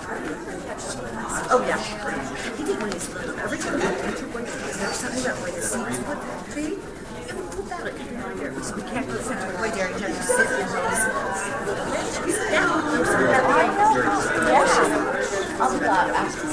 Oh yeah. He did one of these little, every time I went to one, there's something about where the seats would be. It would put that like right there. So we can't go center right there. You have to sit in those little benches. Yeah. I know. Yeah. I'll do that after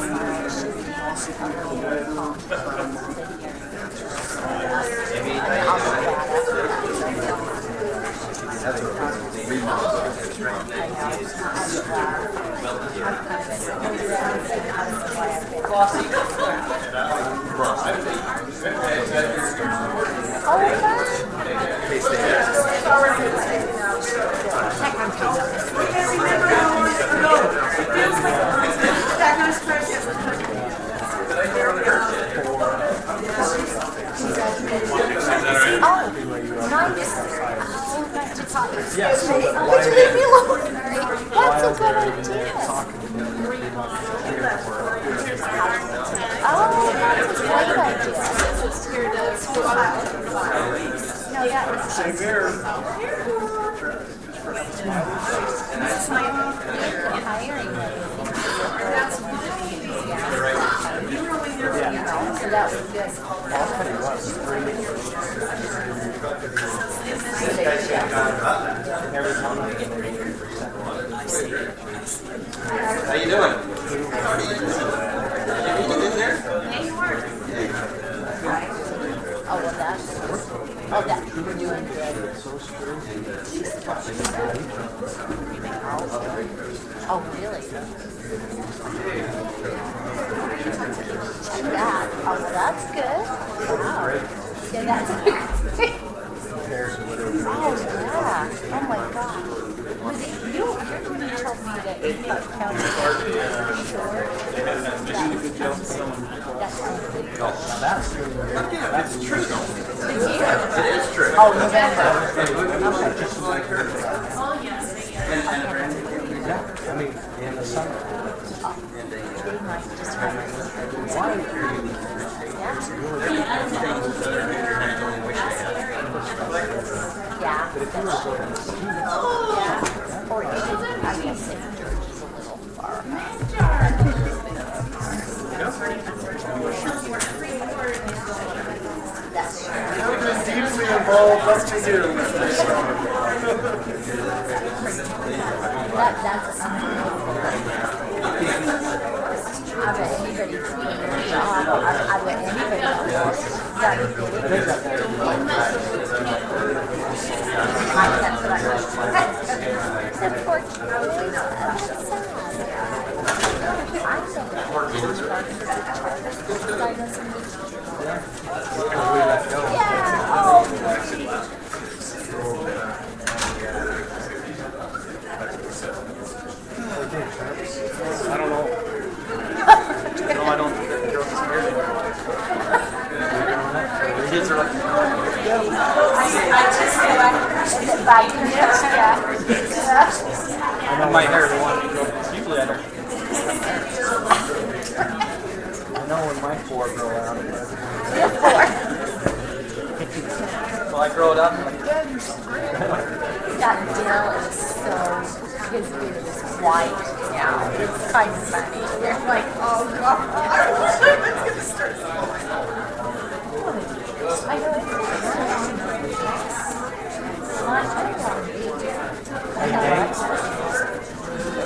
Yes. Would you leave me alone? That's a good idea. Oh, that's a great idea. No, yeah. Same here. So that was good. How you doing? You in there? Oh, well, that's... Oh, that. You're doing good. Oh, really? Yeah. Oh, well, that's good. Wow. Yeah, that's great. Oh, yeah. Oh, my God. Was it you? You're going to tell me that you thought county That's true. It is true. Oh, November. I mean, in the summer. Yeah. Or I guess St. George is a little far. That's true. Deeply involved, let's be doing That's I bet anybody would be in your job. I bet anybody else. That's what I was. Except for kids. I don't know. No, I don't think that girl is scared anymore. The kids are like, I know my hair, the one usually I don't. I know when my four grow out. So I grow it up and like, Dad, you're so great. That Dill is so, his beard is white. Yeah, it's kind of funny. They're like, oh God. I know it's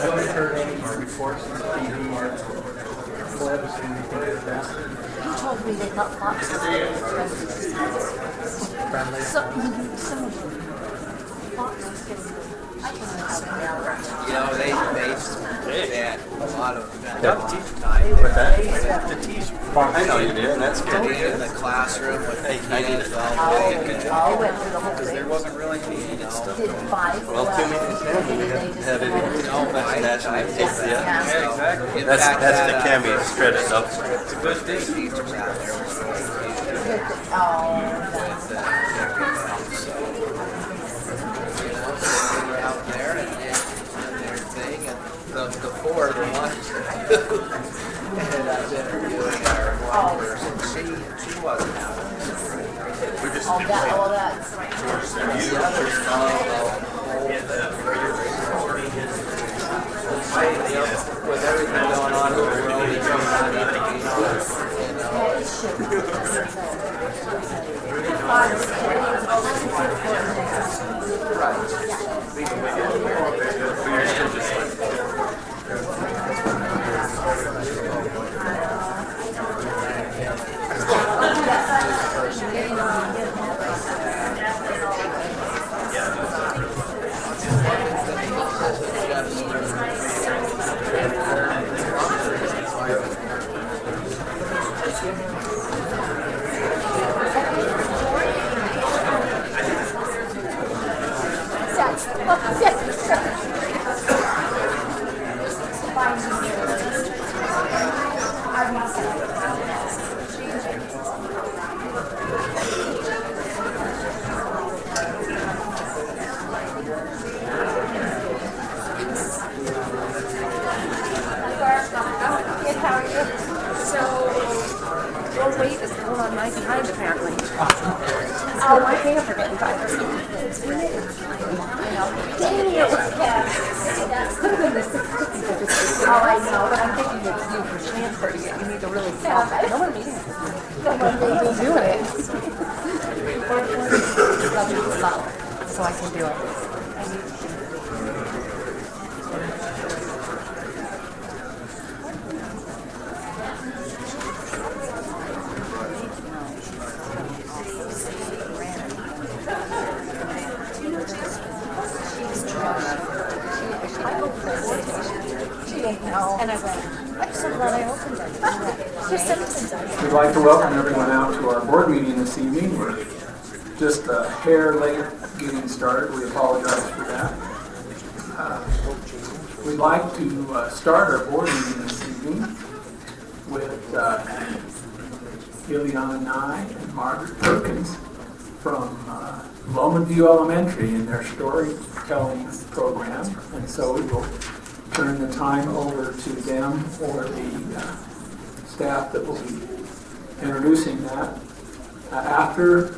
Have you heard any reports from He told me they got lots of friendly? some of them. I can have You know, they had a lot of The teach. I know you did, and that's good. In the classroom with the kids, I went through the whole because thing. there wasn't really needed Did stuff. 5. Well, 2 minutes down, we have it in national anthem. Yeah, exactly. That's the Cammy's credit, though. It's a good thing teachers out there. They were out there and their thing, and the four, the one, and I was interviewing our one person, she wasn't out. We just The other with everything going on in the world, you Oh, my hands are getting tired. Dang it. Oh, I know, but I'm thinking it's you for transfer to get. You need to really stop it. No one needs it. No one made me do it. So I can do it. And I went, I'm so glad I opened it. We'd like to welcome everyone out to our board meeting this evening. We're just a hair late getting started. We apologize for that. We'd like to start our board meeting this evening with Ileana Nye and Margaret Perkins from Loma View Elementary in their storytelling program. And so we will turn the time over to them or the staff that will be introducing that. After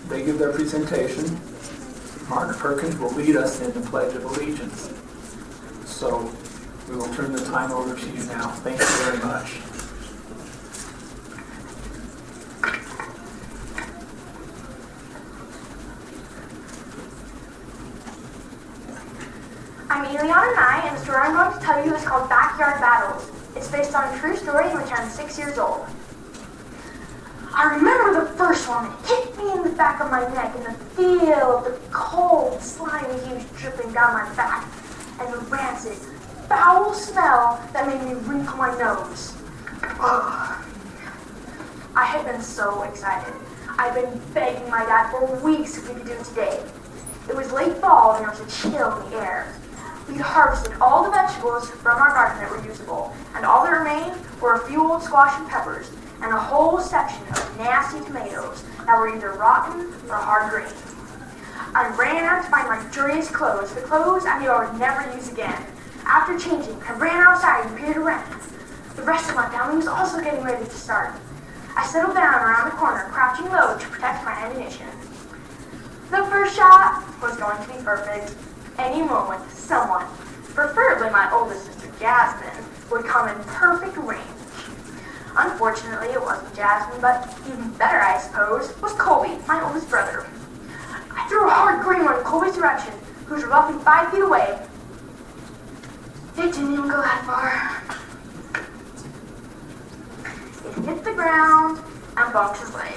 they give their presentation, Margaret Perkins will lead us in the Pledge of Allegiance. So we will turn the time over to you now. Thank you very much. I'm Ileana Nye, and the story I'm going to tell you is called Backyard Battles. It's based on a true story in which I'm 6 years old. I remember the first one that hit me in the back of my neck and the feel of the cold, slimy juice dripping down my back and the rancid, foul smell that made me wrinkle my nose. Ugh. I had been so excited. I'd been begging my dad for weeks if we could do it today. It was late fall and there was a chill in the air. We'd harvested all the vegetables from our garden that were usable, and all that remained were a few old squash and peppers, and a whole section of nasty tomatoes that were either rotten or hard green. I ran out to find my dirtiest clothes, the clothes I knew I would never use again. After changing, I ran outside and peered around. The rest of my family was also getting ready to start. I settled down around the corner, crouching low to protect my ammunition. The first shot was going to be perfect. Any moment, someone, preferably my oldest sister Jasmine, would come in perfect range. Unfortunately, it wasn't Jasmine, but even better, I suppose, was Colby, my oldest brother. I threw a hard green one in Colby's direction, who was roughly 5 feet away. It didn't even go that far. It hit the ground and bumped his leg.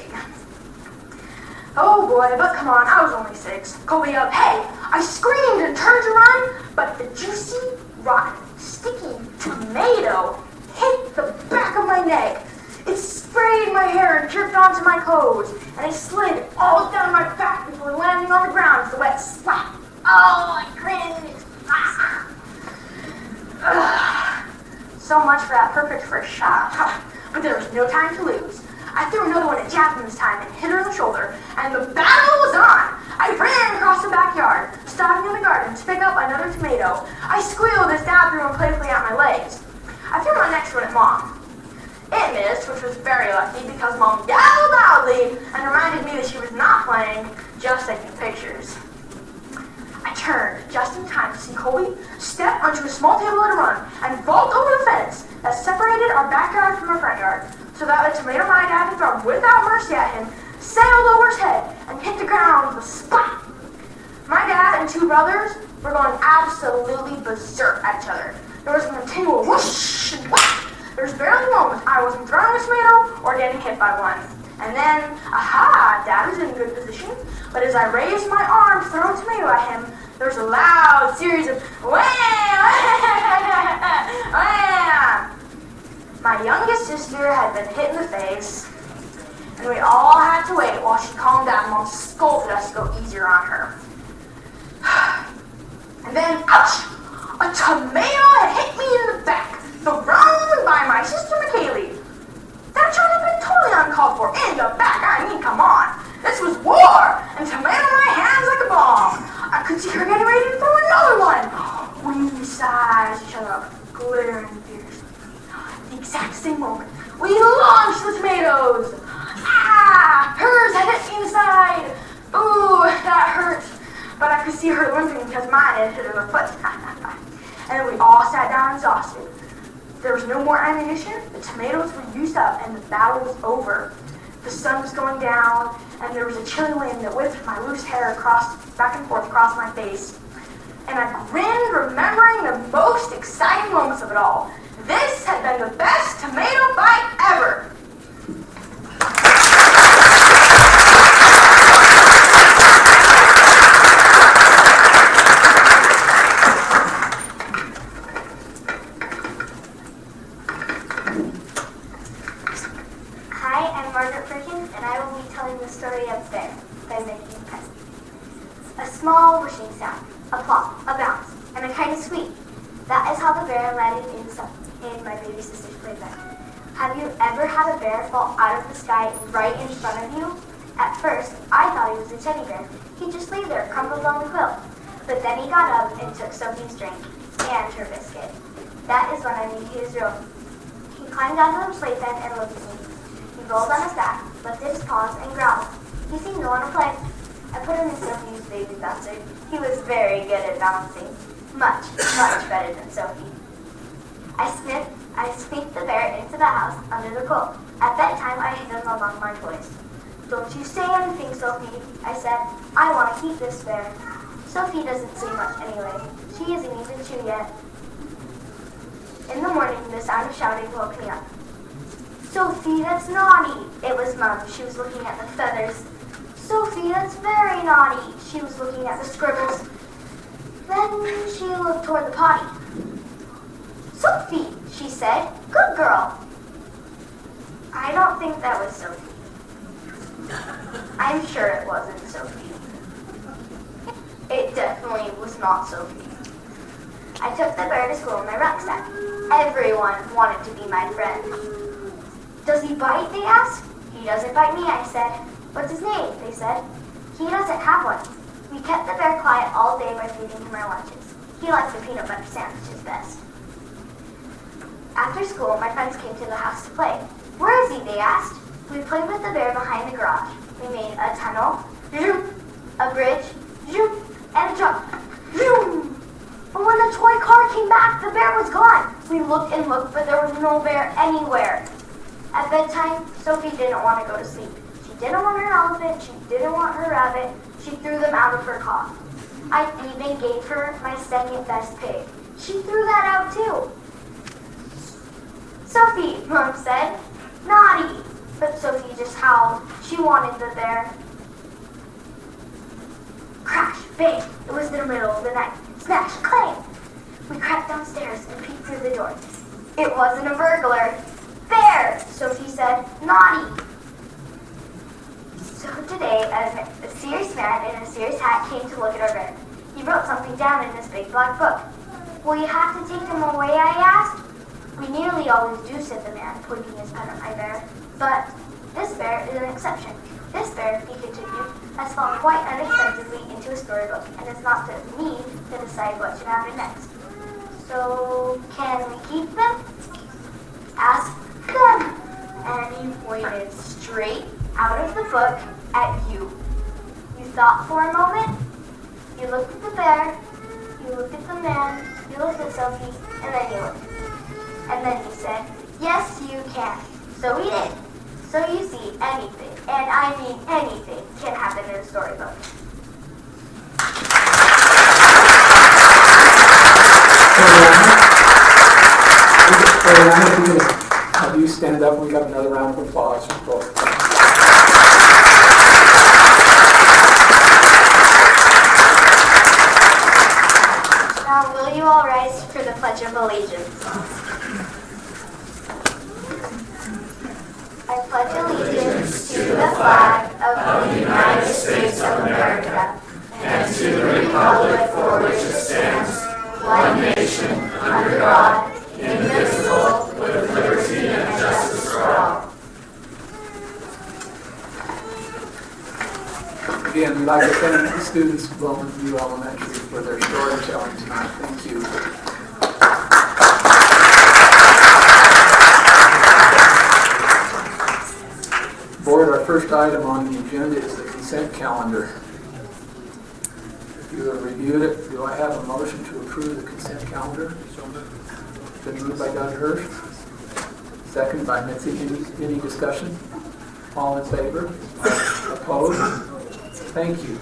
Oh boy, but come on, I was only 6. Colby yelled, "Hey!" I screamed and turned to run, but the juicy, rotten, sticky tomato hit the back of my neck. It sprayed my hair and dripped onto my clothes, and it slid all down my back before landing on the ground with a wet slap. Oh, I cringed. Ah. So much for that perfect first shot. But there was no time to lose. I threw another one at Jasmine this time and hit her in the shoulder, and the battle was on. I ran across the backyard, stopping in the garden to pick up another tomato. I squealed as Dad threw one playfully at my legs. I threw my next one at Mom. It missed, which was very lucky because Mom yelled loudly and reminded me that she was not playing, just taking pictures. I I turned just in time to see Colby step onto a small table at a run and vault over the fence that separated our backyard from our front yard, so that the tomato my dad had thrown without mercy at him sailed over his head and hit the ground with a splat. My dad and two brothers were going absolutely berserk at each other. There was a continual whoosh and whack. There was barely a moment I wasn't throwing a tomato or getting hit by one. And then, aha, Dad was in a good position, but as I raised my arm to throw a tomato at him, there was a loud series of wham, wham. My youngest sister had been hit in the face, and we all had to wait while she calmed down and Mom scolded us to go easier on her. And then, ouch! A tomato had hit me in the back, thrown by my sister McKaylee. That shot had been totally uncalled for. In the back, I mean, come on. This was war, and tomato in my hands like a bomb. I could see her getting ready to throw another one. We sized each other up, glaring fiercely. At the exact same moment, we launched the tomatoes. Ah! Hers had hit me in the side. Ooh, that hurt. But I could see her limping because mine had hit her in the foot. And then we all sat down exhausted. There was no more ammunition, the tomatoes were used up, and the battle was over. The sun was going down, and there was a chilly wind that whipped my loose hair back and forth across my face. And I grinned, remembering the most exciting moments of it all. This had been the best tomato fight ever! A small whooshing sound, a plop, a bounce, and a kind of squeak. That is how the bear landed in my baby sister's playpen. Have you ever had a bear fall out of the sky right in front of you? At first, I thought he was a teddy bear. He'd just lay there, crumpled on the quilt. But then he got up and took Sophie's drink and her biscuit. That is when I knew he was real. He climbed onto the playpen and looked at me. He rolled on his back, lifted his paws, and growled. He seemed to want to play. I put him in Sophie's baby bouncer. He was very good at balancing. Much, much better than Sophie. I sneaked the bear into the house under the quilt. At bedtime, I hid him among my toys. Don't you say anything, Sophie, I said. I want to keep this bear. Sophie doesn't say much anyway. She isn't even 2 yet. In the morning, the sound of shouting woke me up. Sophie, that's naughty. It was Mom. She was looking at the feathers. Sophie, that's very naughty. She was looking at the scribbles. Then she looked toward the potty. Sophie, she said. Good girl. I don't think that was Sophie. I'm sure it wasn't Sophie. It definitely was not Sophie. I took the bear to school in my rucksack. Everyone wanted to be my friend. Does he bite? They asked. He doesn't bite me, I said. What's his name? They said. He doesn't have one. We kept the bear quiet all day by feeding him our lunches. He likes the peanut butter sandwiches best. After school, my friends came to the house to play. Where is he? They asked. We played with the bear behind the garage. We made a tunnel, a bridge, and a jump. But when the toy car came back, the bear was gone. We looked and looked, but there was no bear anywhere. At bedtime, Sophie didn't want to go to sleep. She didn't want her elephant. She didn't want her rabbit. She threw them out of her car. I even gave her my second best pig. She threw that out too. Sophie, Mom said. Naughty. But Sophie just howled. She wanted the bear. Crash, bang. It was in the middle of the night. Smash, clang. We crept downstairs and peeked through the door. It wasn't a burglar. Bear, Sophie said. Naughty. So today, a serious man in a serious hat came to look at our bear. He wrote something down in this big black book. Will you have to take him away, I asked. We nearly always do, said the man, pointing his pen at my bear. But this bear is an exception. This bear, he continued, has fallen quite unexpectedly into a storybook, and it's not to me to decide what should happen next. So, can we keep them? Ask them. And he pointed straight out of the book at you. You thought for a moment. You looked at the bear, you looked at the man, you looked at Sophie, and then you looked. And then he said, yes, you can. So we did. So you see, anything, and I mean anything, can happen in a storybook. Ariana, if we can have you stand up, we got another round of applause for both. Now, will you all rise for the Pledge of Allegiance? I pledge allegiance to the flag of the United States of America and to the republic for which it stands, one nation, under God, indivisible, with liberty and justice for all. Again, we'd like to thank the students of Loma View Elementary for their storytelling tonight. Thank you. Board, our first item on the agenda is the consent calendar. You have reviewed it. Do I have a motion to approve the consent calendar? So moved. Been moved by Doug Hirsch. Second by Mitzi. Any discussion? All in favor? Opposed? Thank you.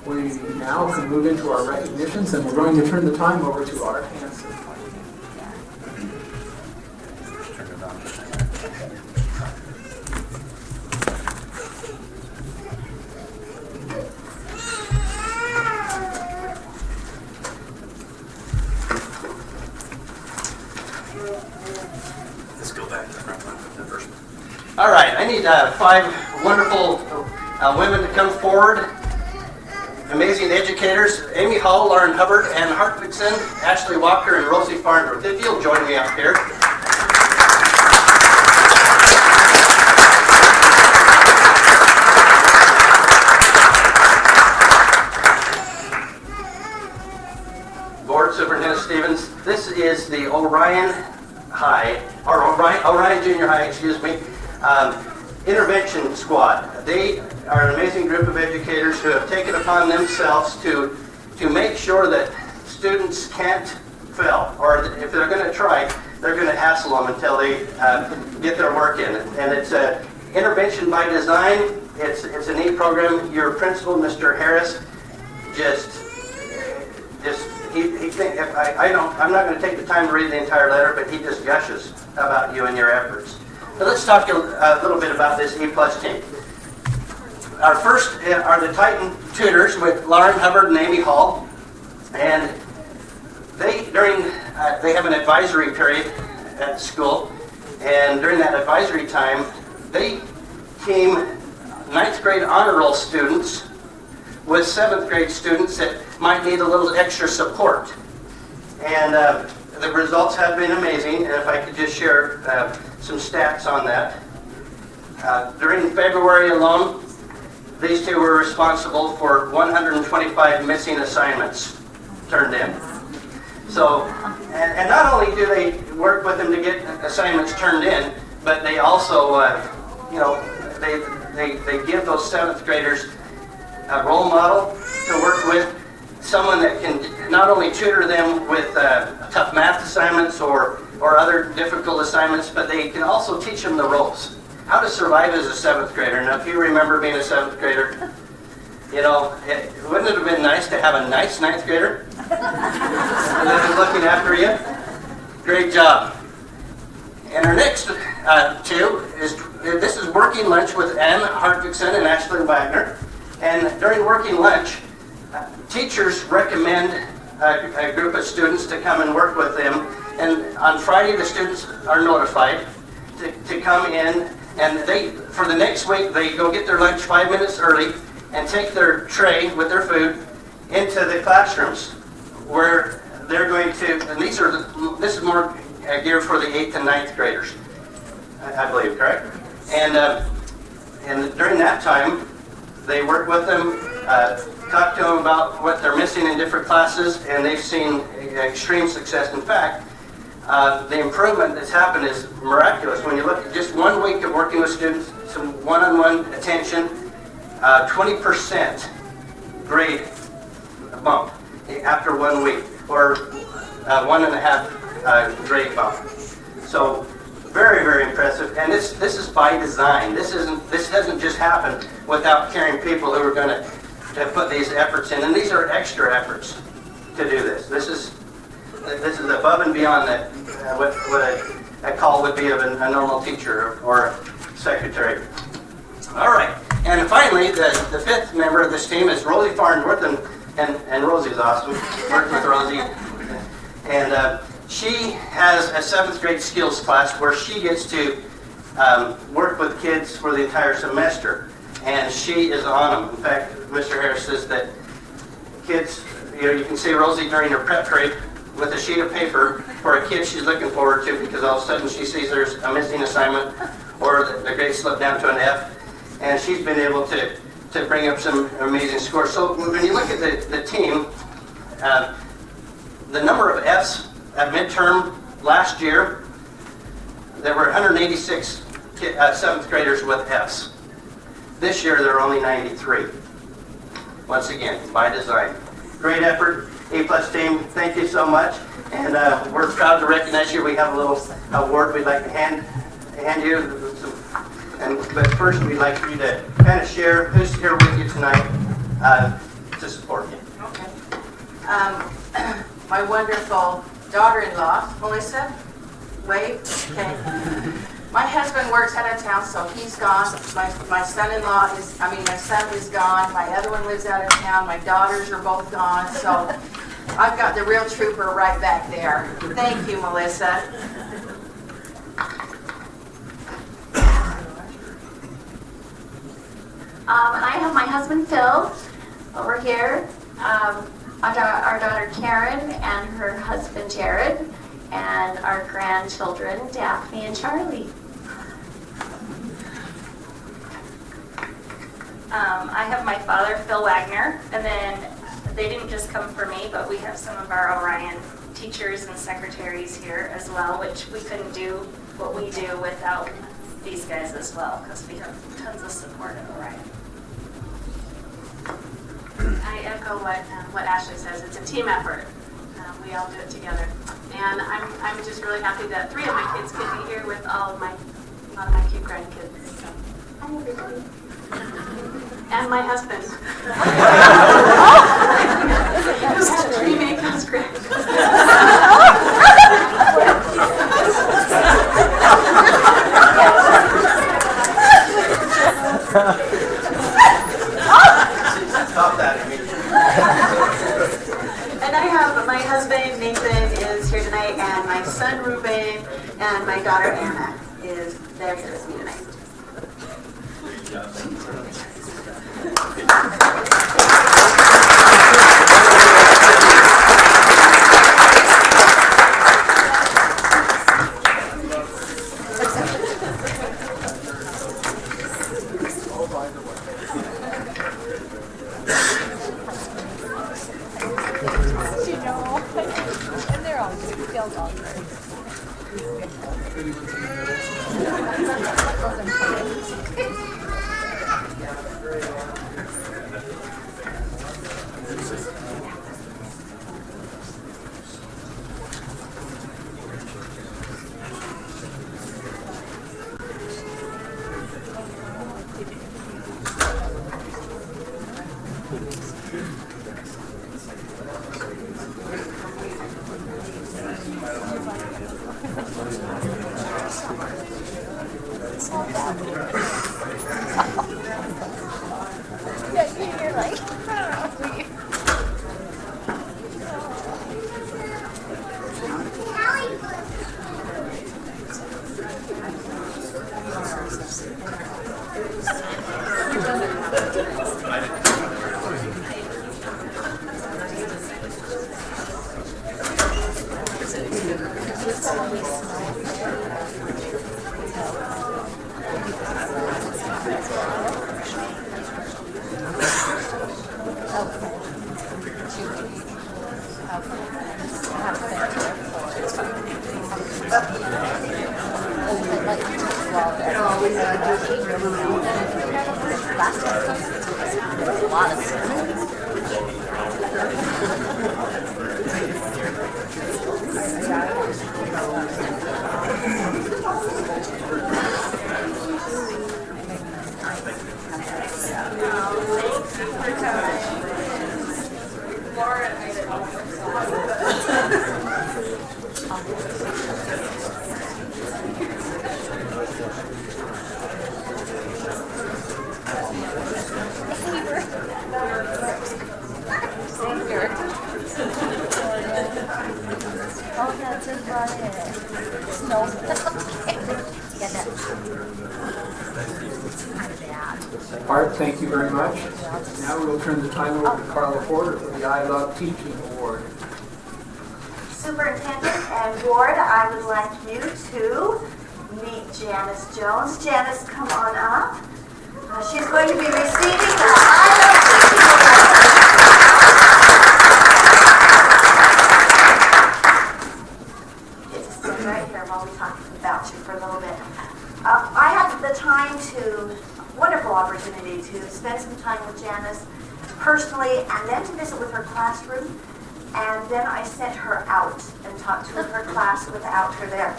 We now can move into our recognitions, and we're going to turn the time over to Art Hansen. Let's go back to the front one, the first one. All right, I need 5 wonderful women to come forward. Amazing educators, Amy Hall, Lauren Hubbard, Ann Hartwigson, Ashley Walker, and Rosie Farndorf. If you'll join me up here. Board Superintendent Stevens, this is the Orion High, or Orion Junior High, excuse me, intervention squad. They are an amazing group of educators who have taken upon themselves to make sure that students can't fail, or if they're going to try, they're going to hassle them until they get their work in. And it's a intervention by design. It's a neat program. Your principal, Mr. Harris, he think I'm not going to take the time to read the entire letter, but he just gushes about you and your efforts. But let's talk a little bit about this E+ team. Our first are the Titan tutors with Lauren Hubbard and Amy Hall, and they have an advisory period at the school, and during that advisory time, they team 9th grade honor roll students with 7th grade students that might need a little extra support. And the results have been amazing, and if I could just share some stats on that. During February alone, these two were responsible for 125 missing assignments turned in. So, and not only do they work with them to get assignments turned in, but they also, they give those 7th graders a role model to work with, someone that can not only tutor them with tough math assignments or other difficult assignments, but they can also teach them the ropes. How to survive as a 7th grader. Now, if you remember being a 7th grader, wouldn't it have been nice to have a nice 9th grader that was looking after you? Great job. And our next two this is working lunch with Ann Hartwigson and Ashley Wagner. And during working lunch, teachers recommend a group of students to come and work with them. And on Friday, the students are notified to come in. And for the next week, they go get their lunch 5 minutes early and take their tray with their food into the classrooms where they're going to, and this is more geared for the 8th and 9th graders, I believe, correct? And during that time, they work with them, talk to them about what they're missing in different classes, and they've seen extreme success. In fact, the improvement that's happened is miraculous. When you look at just 1 week of working with students, some one-on-one attention, 20% grade bump after 1 week, or 1.5 grade bump. So very, very impressive. And this is by design. This doesn't just happen without caring people who are going to put these efforts in. And these are extra efforts to do this. This is above and beyond that what a call would be of a normal teacher or a secretary. All right. And finally, the fifth member of this team is Rosie Farnsworth, and Rosie's awesome. Worked with Rosie. And she has a 7th grade skills class where she gets to work with kids for the entire semester. And she is on them. In fact, Mr. Harris says that kids, you can see Rosie during her prep period with a sheet of paper for a kid she's looking forward to, because all of a sudden she sees there's a missing assignment or the grade slipped down to an F. And she's been able to bring up some amazing scores. So when you look at the team, the number of Fs at midterm last year, there were 186 7th graders with Fs. This year there are only 93. Once again, by design. Great effort, A+ team. Thank you so much. And we're proud to recognize you. We have a little award we'd like to hand you. But first, we'd like you to kind of share who's here with you tonight to support you. Okay. My wonderful daughter-in-law, Melissa. Wave. Okay. My husband works out of town, so he's gone. My son-in-law my son is gone. My other one lives out of town. My daughters are both gone. So I've got the real trooper right back there. Thank you, Melissa. I have my husband Phil over here, our daughter Karen and her husband Jared, and our grandchildren Daphne and Charlie. I have my father Phil Wagner, and then they didn't just come for me, but we have some of our Orion teachers and secretaries here as well, which we couldn't do what we do without these guys as well, because we have tons of support at Orion. I echo what Ashley says. It's a team effort. We all do it together. And I'm just really happy that 3 of my kids could be here with a lot of my cute grandkids. So. Hi, everybody. And my husband. Who's dreaming those grandkids. Stop that. And I have my husband Nathan is here tonight, and my son Ruben, and my daughter Anna they're here with me tonight. And they're all good. Phil's all good. Yeah, you're like, last time. A lot of Oh, that's his brother. No. Yeah, that's Art, thank you very much. Now we'll turn the time over to Carla Porter for the I Love Teaching Award. Superintendent and board, I would like you to meet Janice Jones. Janice, come on up. She's going to be receiving the I Love Teaching Award. Get to sit right here while we talk about you for a little bit. I had the wonderful opportunity to spend some time with Janice personally and then to visit with her classroom. And then I sent her out and talked to her class without her there.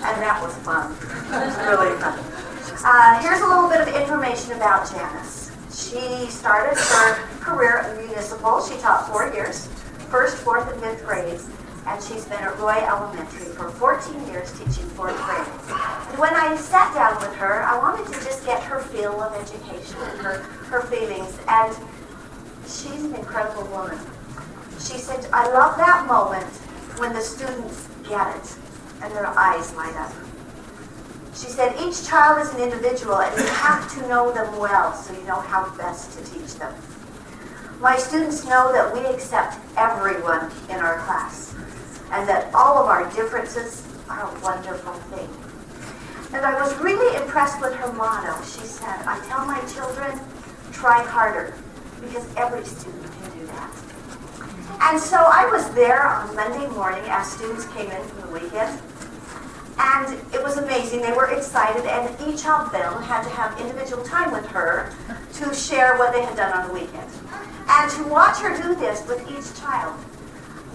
And that was fun. It was really fun. Here's a little bit of information about Janice. She started her career at municipal. She taught 4 years, 1st, 4th, and 5th grades. And she's been at Roy Elementary for 14 years teaching 4th grade. And when I sat down with her, I wanted to just get her feel of education and her feelings. And she's an incredible woman. She said, I love that moment when the students get it and their eyes light up. She said, each child is an individual and you have to know them well so you know how best to teach them. My students know that we accept everyone in our class and that all of our differences are a wonderful thing. And I was really impressed with her motto. She said, I tell my children, try harder, because every student can do that. And so I was there on Monday morning as students came in from the weekend. And it was amazing. They were excited, and each of them had to have individual time with her to share what they had done on the weekend. And to watch her do this with each child,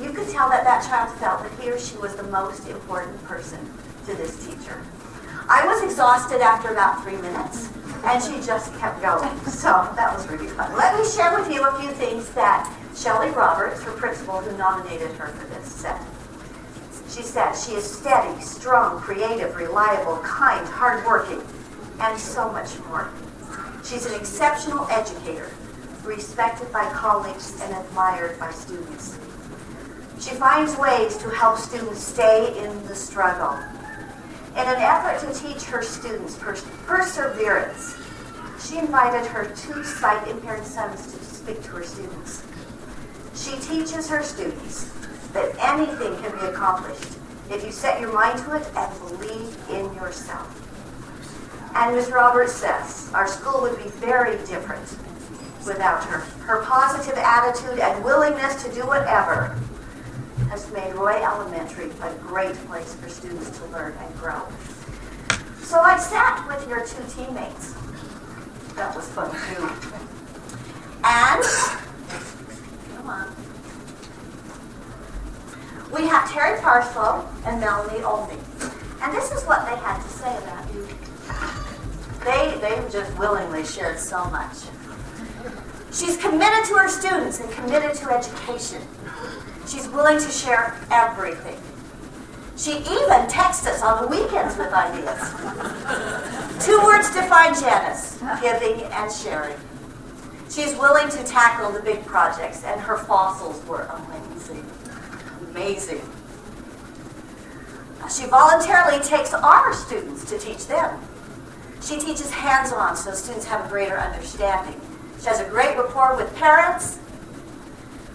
you could tell that that child felt that he or she was the most important person to this teacher. I was exhausted after about 3 minutes, and she just kept going. So that was really fun. Let me share with you a few things that Shelley Roberts, her principal, who nominated her for this, said. She said, she is steady, strong, creative, reliable, kind, hardworking, and so much more. She's an exceptional educator, respected by colleagues and admired by students. She finds ways to help students stay in the struggle. In an effort to teach her students perseverance, she invited her 2 sight-impaired sons to speak to her students. She teaches her students that anything can be accomplished if you set your mind to it and believe in yourself. And Ms. Roberts says, our school would be very different without her. Her positive attitude and willingness to do whatever has made Roy Elementary a great place for students to learn and grow. So I sat with your 2 teammates. That was fun too. And, come on. We have Terry Parslow and Melanie Olney. And this is what they had to say about you. They just willingly shared so much. She's committed to her students and committed to education. She's willing to share everything. She even texts us on the weekends with ideas. 2 words define Janice: giving and sharing. She's willing to tackle the big projects, and her fossils were amazing. Amazing. She voluntarily takes our students to teach them. She teaches hands-on so students have a greater understanding. She has a great rapport with parents.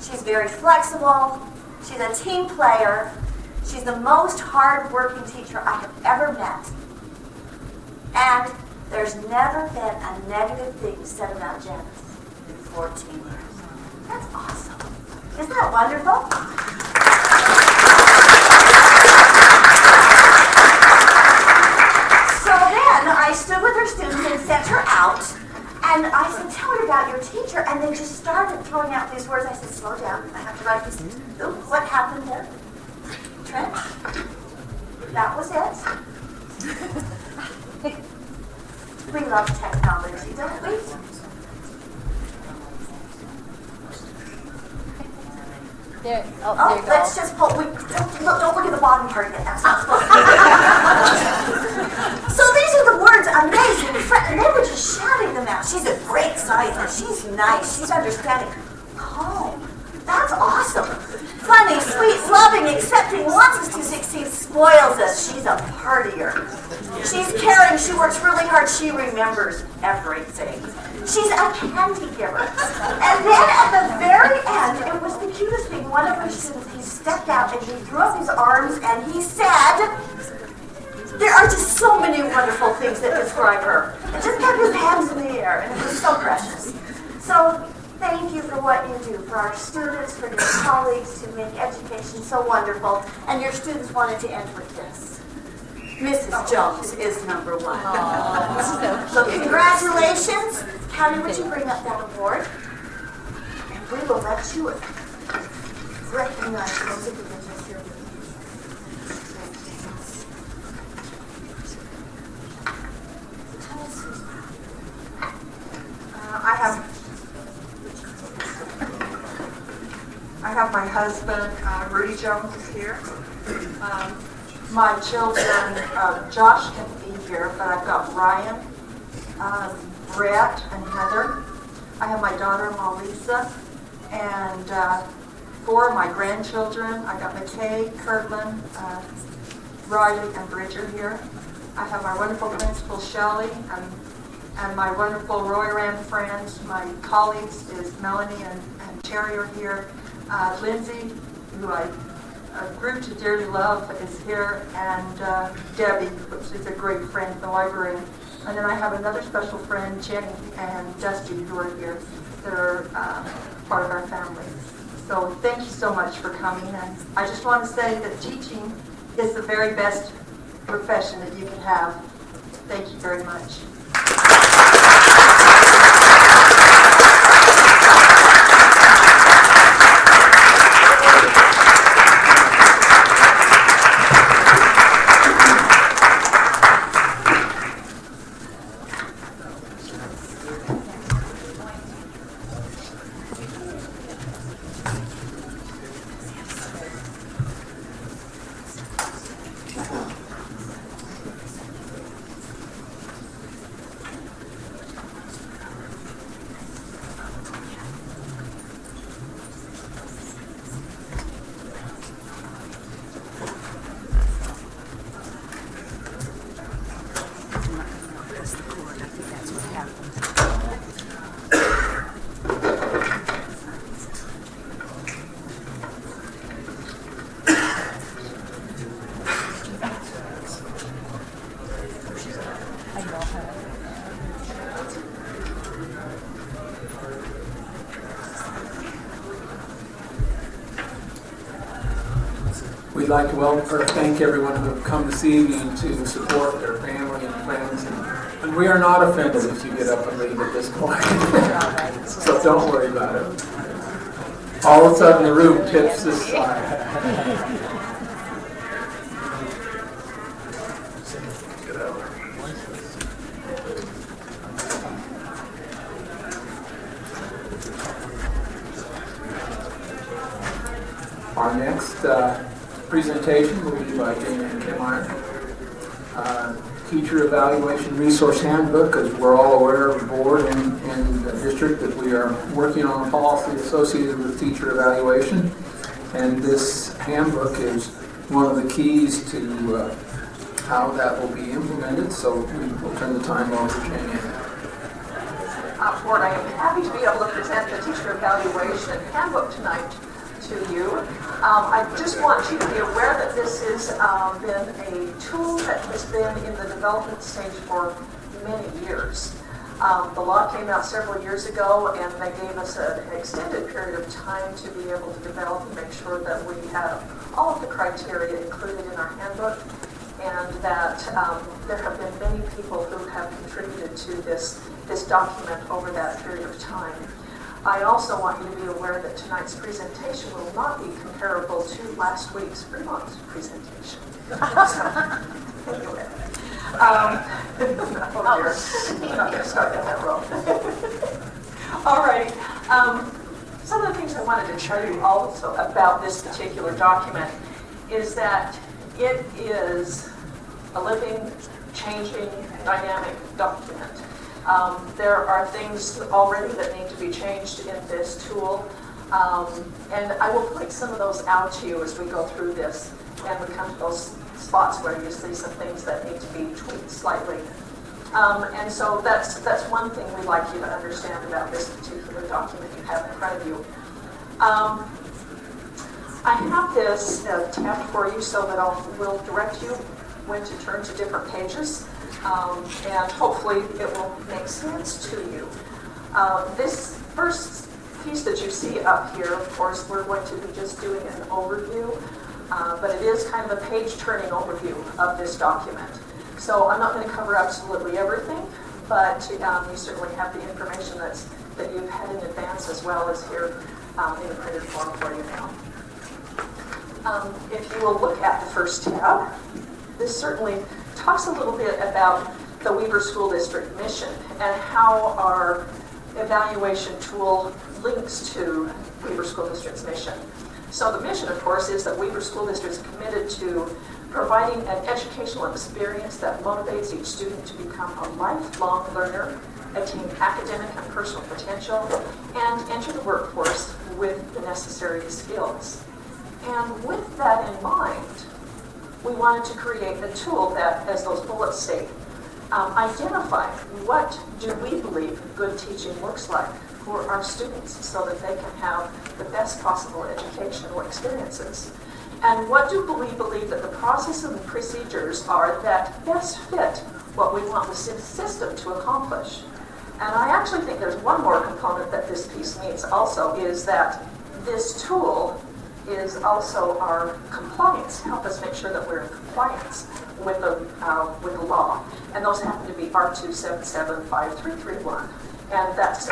She's very flexible. She's a team player. She's the most hard-working teacher I have ever met. And there's never been a negative thing said about Janice in 14 years. That's awesome. Isn't that wonderful? So then I stood with her students and sent her out. And I said, tell me about your teacher. And they just started throwing out these words. I said, slow down. I have to write this. Ooh, what happened there? Trent? That was it. We love technology, don't we? There, there Oh, you go. let's just pull. Don't look at the bottom part yet. That's not supposed to. So these are the words, amazing, and they were just shouting them out. She's a great sizer. She's nice. She's understanding. Calm. That's awesome. Funny, sweet, loving, accepting, wants us to succeed, spoils us. She's a partier. She's caring. She works really hard. She remembers everything. She's a candy giver. And then at the very end, it was the cutest thing. One of our students, he stepped out and he threw up his arms and he said, there are just so many wonderful things that describe her. And just kept his hands in the air, and it was so precious. So thank you for what you do for our students, for your colleagues, to make education so wonderful. And your students wanted to end with this. Mrs. Jones is number one. So congratulations. Callie, would you bring up that award? And we will let you recognize those individuals here. I have my husband, Rudy Jones, is here. My children, Josh can't be here, but I've got Ryan, Brett, and Heather. I have my daughter-in-law, Lisa, and 4 of my grandchildren. I got McKay, Kirtland, Riley, and Bridger here. I have my wonderful principal, Shelley, and my wonderful Roy Ram friends. My colleagues is Melanie and Terry are here. Lindsay, who I grew to dearly love, is here, and Debbie, which is a great friend in the library. And then I have another special friend, Jenny and Dusty, who are here, that are part of our family. So thank you so much for coming. And I just want to say that teaching is the very best profession that you can have. Thank you very much. We'd like to welcome or thank everyone who have come this evening to support their family and friends. And we are not offended if you get up and leave at this point. So don't worry about it. All of a sudden the room tips this side. Our next presentation will be by Jamie Kimmeyer. Teacher Evaluation Resource Handbook, because we're all aware of the board and the district that we are working on a policy associated with teacher evaluation. And this handbook is one of the keys to how that will be implemented. So we will turn the time over to Jamie. Board, I am happy to be able to present the teacher evaluation handbook tonight to you. I just want you to be aware that this has been a tool that has been in the development stage for many years. The law came out several years ago, and they gave us an extended period of time to be able to develop and make sure that we have all of the criteria included in our handbook. and that there have been many people who have contributed to this document over that period of time. I also want you to be aware that tonight's presentation will not be comparable to last week's Vermont presentation. So, anyway. Oh dear, I'm not going to start down that road. All right. Some of the things I wanted to tell you also about this particular document is that it is a living, changing, dynamic document. There are things already that need to be changed in this tool, and I will point some of those out to you as we go through this, and we come to those spots where you see some things that need to be tweaked slightly. And so that's one thing we'd like you to understand about this particular document you have in front of you. I have this tab for you so that we'll direct you when to turn to different pages, and hopefully it will make sense to you. This first piece that you see up here, of course, we're going to be just doing an overview, but it is kind of a page-turning overview of this document. So I'm not going to cover absolutely everything, but you certainly have the information that you've had in advance as well as here in a printed form for you now. If you will look at the first tab, this certainly talks a little bit about the Weber School District mission and how our evaluation tool links to Weber School District's mission. So the mission, of course, is that Weber School District is committed to providing an educational experience that motivates each student to become a lifelong learner, attain academic and personal potential, and enter the workforce with the necessary skills. And with that in mind, we wanted to create a tool that, as those bullets state, identify what do we believe good teaching looks like for our students so that they can have the best possible educational experiences. And what do we believe that the process and the procedures are that best fit what we want the system to accomplish. And I actually think there's one more component that this piece needs also, is that this tool is also our compliance, help us make sure that we're in compliance with the law. And those happen to be R2775331. And that's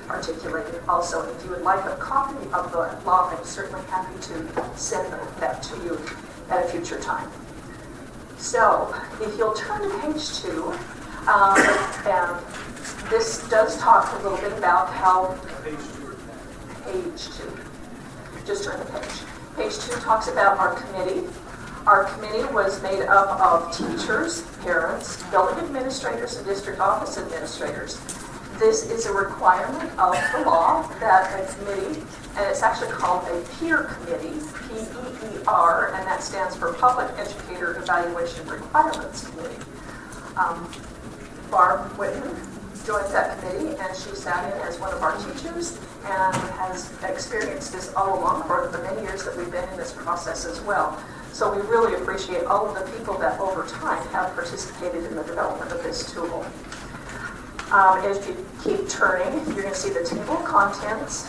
articulated also. If you would like a copy of the law, I'm certainly happy to send that to you at a future time. So if you'll turn to page 2, and this does talk a little bit about how page 2. Just turn the page. Page 2 talks about our committee. Our committee was made up of teachers, parents, building administrators, and district office administrators. This is a requirement of the law that a committee, and it's actually called a peer committee, P-E-E-R, and that stands for Public Educator Evaluation Requirements Committee. Barb Whitman joined that committee, and she sat in as one of our teachers and has experienced this all along for the many years that we've been in this process as well. So we really appreciate all of the people that over time have participated in the development of this tool. As you keep turning, you're going to see the table of contents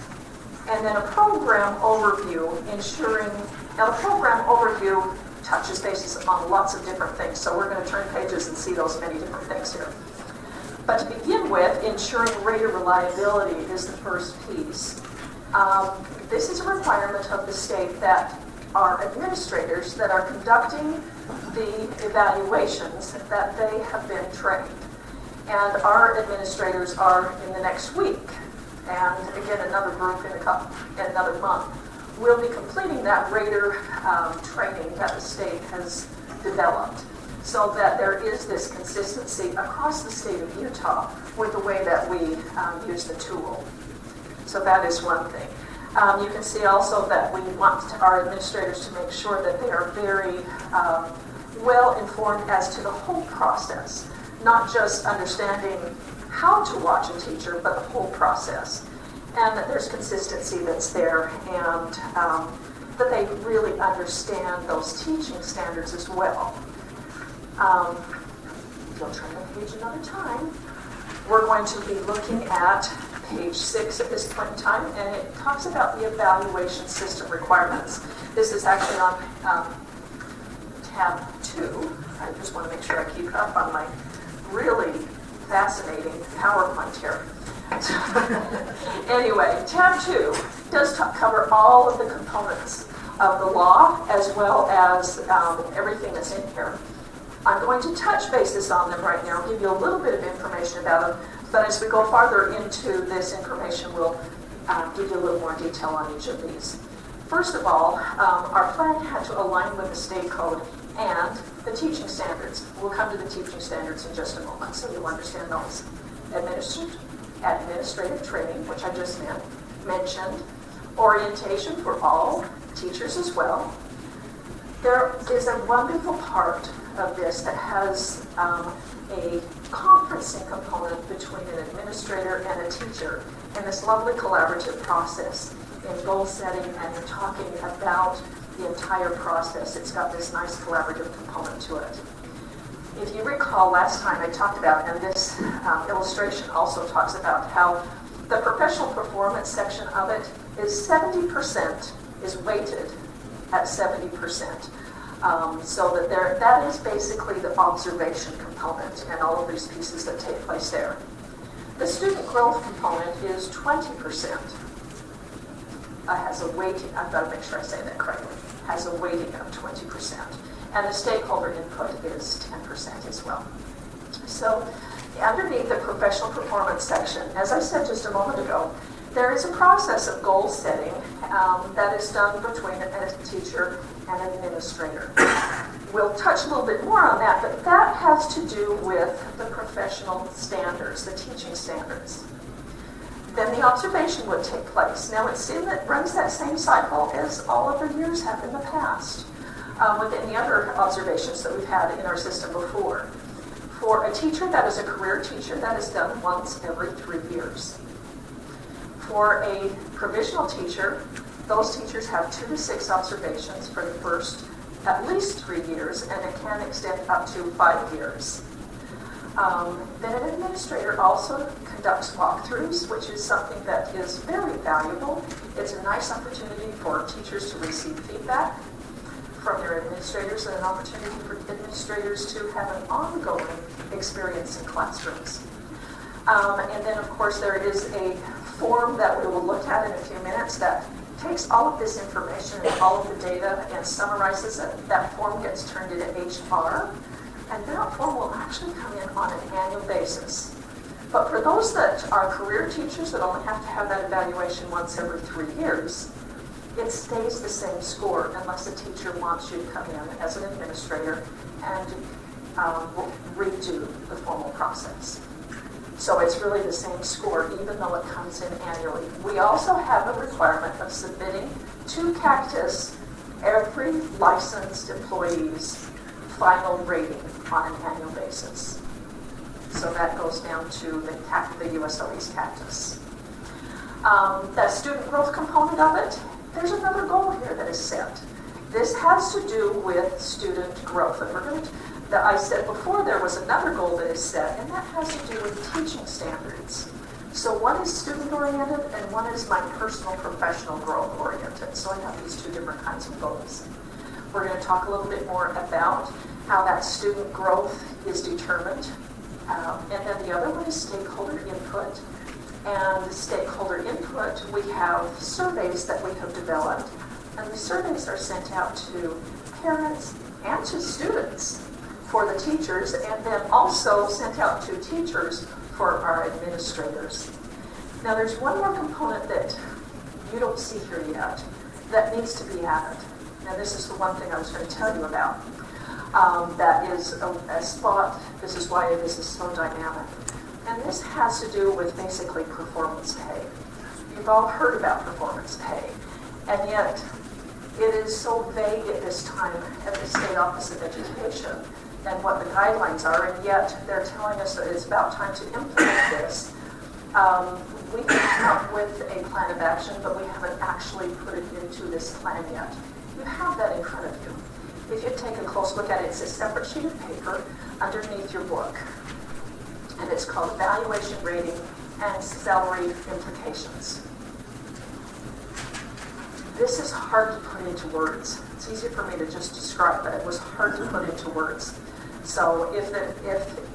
and then a program overview, now the program overview touches bases on lots of different things, so we're going to turn pages and see those many different things here. But to begin with, ensuring rater reliability is the first piece. This is a requirement of the state that our administrators that are conducting the evaluations, that they have been trained. And our administrators are in the next week, and again another group in another month. We'll be completing that rater training that the state has developed, so that there is this consistency across the state of Utah with the way that we use the tool. So that is one thing. You can see also that we want our administrators to make sure that they are very well informed as to the whole process, not just understanding how to watch a teacher, but the whole process. And that there's consistency that's there, and that they really understand those teaching standards as well. If you'll turn the page another time, we're going to be looking at page 6 at this point in time, and it talks about the evaluation system requirements. This is actually on tab 2. 2. I just want to make sure I keep up on my really fascinating PowerPoint here. Anyway, tab 2 does cover all of the components of the law as well as everything that's in here. I'm going to touch bases on them right now, give you a little bit of information about them, but as we go farther into this information, we'll give you a little more detail on each of these. First of all, our plan had to align with the state code and the teaching standards. We'll come to the teaching standards in just a moment, so you'll understand those. Administrative training, which I just mentioned. Orientation for all teachers as well. There is a wonderful part of this that has a conferencing component between an administrator and a teacher in this lovely collaborative process in goal setting and in talking about the entire process. It's got this nice collaborative component to it. If you recall last time I talked about, and this illustration also talks about how the professional performance section of it is 70% is weighted at 70%. So that is basically the observation component and all of these pieces that take place there. The student growth component is 20%. Has a weighting, I've got to make sure I say that correctly, has a weighting of 20%. And the stakeholder input is 10% as well. So underneath the professional performance section, as I said just a moment ago, there is a process of goal setting that is done between a teacher and an administrator. We'll touch a little bit more on that, but that has to do with the professional standards, the teaching standards. Then the observation would take place. Now it runs that same cycle as all of the years have in the past, with any other observations that we've had in our system before. For a teacher that is a career teacher, that is done once every 3 years. For a provisional teacher, those teachers have 2 to 6 observations for the first at least 3 years, and it can extend up to 5 years. Then an administrator also conducts walkthroughs, which is something that is very valuable. It's a nice opportunity for teachers to receive feedback from their administrators and an opportunity for administrators to have an ongoing experience in classrooms. And then, of course, there is a form that we will look at in a few minutes that takes all of this information and all of the data and summarizes it. That form gets turned into HR, and that form will actually come in on an annual basis. But for those that are career teachers that only have to have that evaluation once every 3 years, it stays the same score unless a teacher wants you to come in as an administrator and redo the formal process. So it's really the same score even though it comes in annually. We also have a requirement of submitting to Cactus every licensed employee's final rating on an annual basis. So that goes down to the USOE's Cactus. The student growth component of it, there's another goal here that is set. This has to do with student growth. And I said before there was another goal that is set, and that has to do with teaching standards. So one is student-oriented, and one is my personal professional growth-oriented. So I have these 2 different kinds of goals. We're going to talk a little bit more about how that student growth is determined. And then the other one is stakeholder input. And stakeholder input, we have surveys that we have developed. And the surveys are sent out to parents and to students for the teachers, and then also sent out to teachers for our administrators. Now there's one more component that you don't see here yet that needs to be added. Now this is the one thing I was going to tell you about. That is a spot, this is why this is so dynamic. And this has to do with basically performance pay. You've all heard about performance pay, and yet it is so vague at this time at the State Office of Education and what the guidelines are, and yet they're telling us that it's about time to implement this. We came up with a plan of action, but we haven't actually put it into this plan yet. You have that in front of you. If you take a close look at it, it's a separate sheet of paper underneath your book. And it's called Evaluation, Rating, and Salary Implications. This is hard to put into words. It's easy for me to just describe, but it was hard to put into words. So if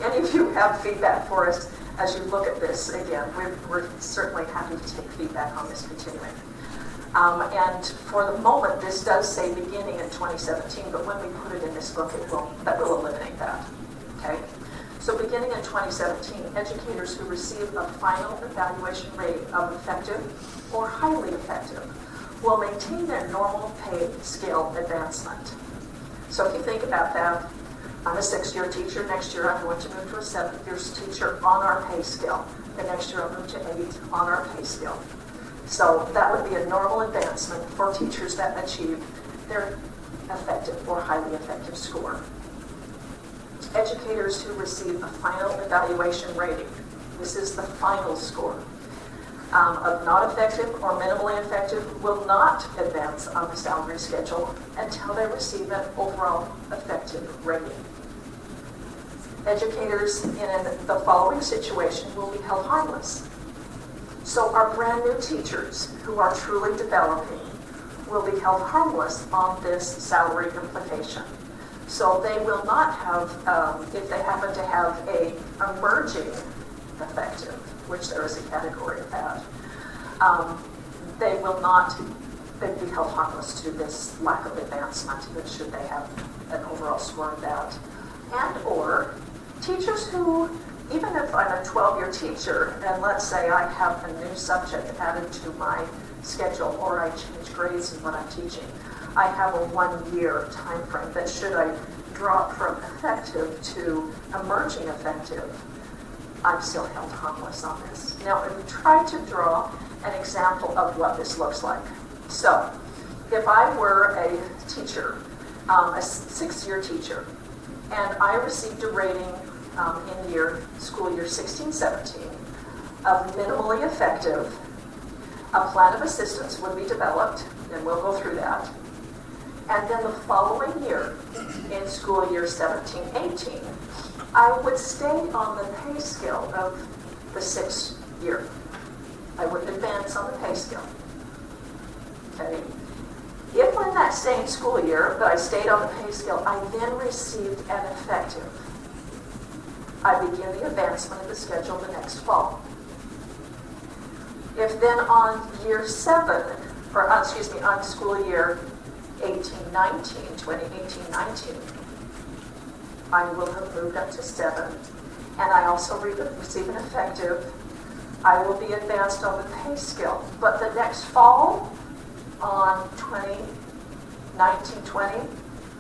any of you have feedback for us as you look at this, again, we're certainly happy to take feedback on this continuing. And for the moment, this does say beginning in 2017, but when we put it in this book, that will eliminate that. Okay? So beginning in 2017, educators who receive a final evaluation rate of effective or highly effective will maintain their normal pay scale advancement. So if you think about that, I'm a 6-year teacher. Next year I'm going to move to a 7-year teacher on our pay scale. The next year I'll move to 8 on our pay scale. So that would be a normal advancement for teachers that achieve their effective or highly effective score. Educators who receive a final evaluation rating, this is the final score, of not effective or minimally effective will not advance on the salary schedule until they receive an overall effective rating. Educators in the following situation will be held harmless. So our brand new teachers who are truly developing will be held harmless on this salary implication. So they will not have, if they happen to have a emerging effective, which there is a category of that, they'd be held harmless to this lack of advancement, should they have an overall score of that. And or teachers who, even if I'm a 12-year teacher, and let's say I have a new subject added to my schedule, or I change grades in what I'm teaching, I have a 1-year time frame that should I drop from effective to emerging effective, I'm still held harmless on this. Now, if we try to draw an example of what this looks like. So, if I were a teacher, a 6-year teacher, and I received a rating in the school year 16-17 of minimally effective, a plan of assistance would be developed, and we'll go through that. And then the following year, in school year 17-18, I would stay on the pay scale of the 6th year. I wouldn't advance on the pay scale. Okay? If in that same school year that I stayed on the pay scale, I then received an effective, I begin the advancement of the schedule the next fall. If then on year 7, or on school year 18-19, 2018-19, I will have moved up to 7, and I also receive an effective, I will be advanced on the pay scale. But the next fall, on 2019-20,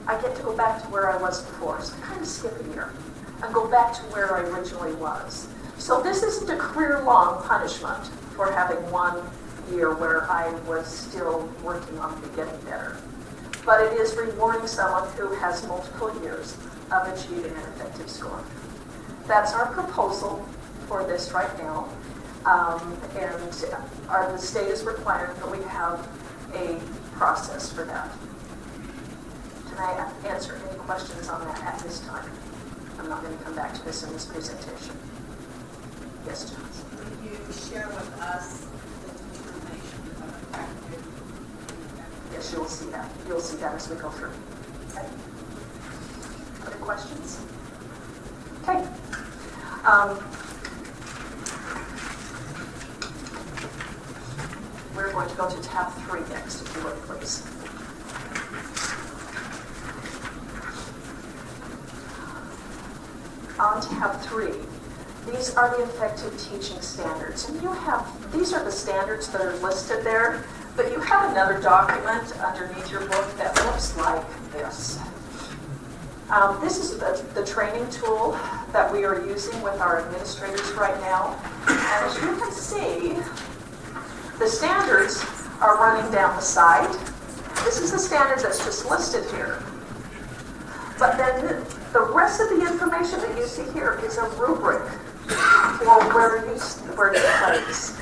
I get to go back to where I was before. So I kind of skip a year and go back to where I originally was. So this isn't a career-long punishment for having 1 year where I was still working on getting better. But it is rewarding someone who has multiple years of achieving an effective score. That's our proposal for this right now. And the state is requiring that we have a process for that. Can I answer any questions on that at this time? I'm not going to come back to this in this presentation. Yes, John. Will you share with us the determination of effective? Yes, you'll see that. You'll see that as we go through. Okay. Other questions? Okay. We're going to go to tab 3 next, if you would, please. On tab 3, these are the effective teaching standards. And these are the standards that are listed there, but you have another document underneath your book that looks like this. This is the training tool that we are using with our administrators right now. And as you can see, the standards are running down the side. This is the standard that's just listed here. But then the rest of the information that you see here is a rubric for where you place.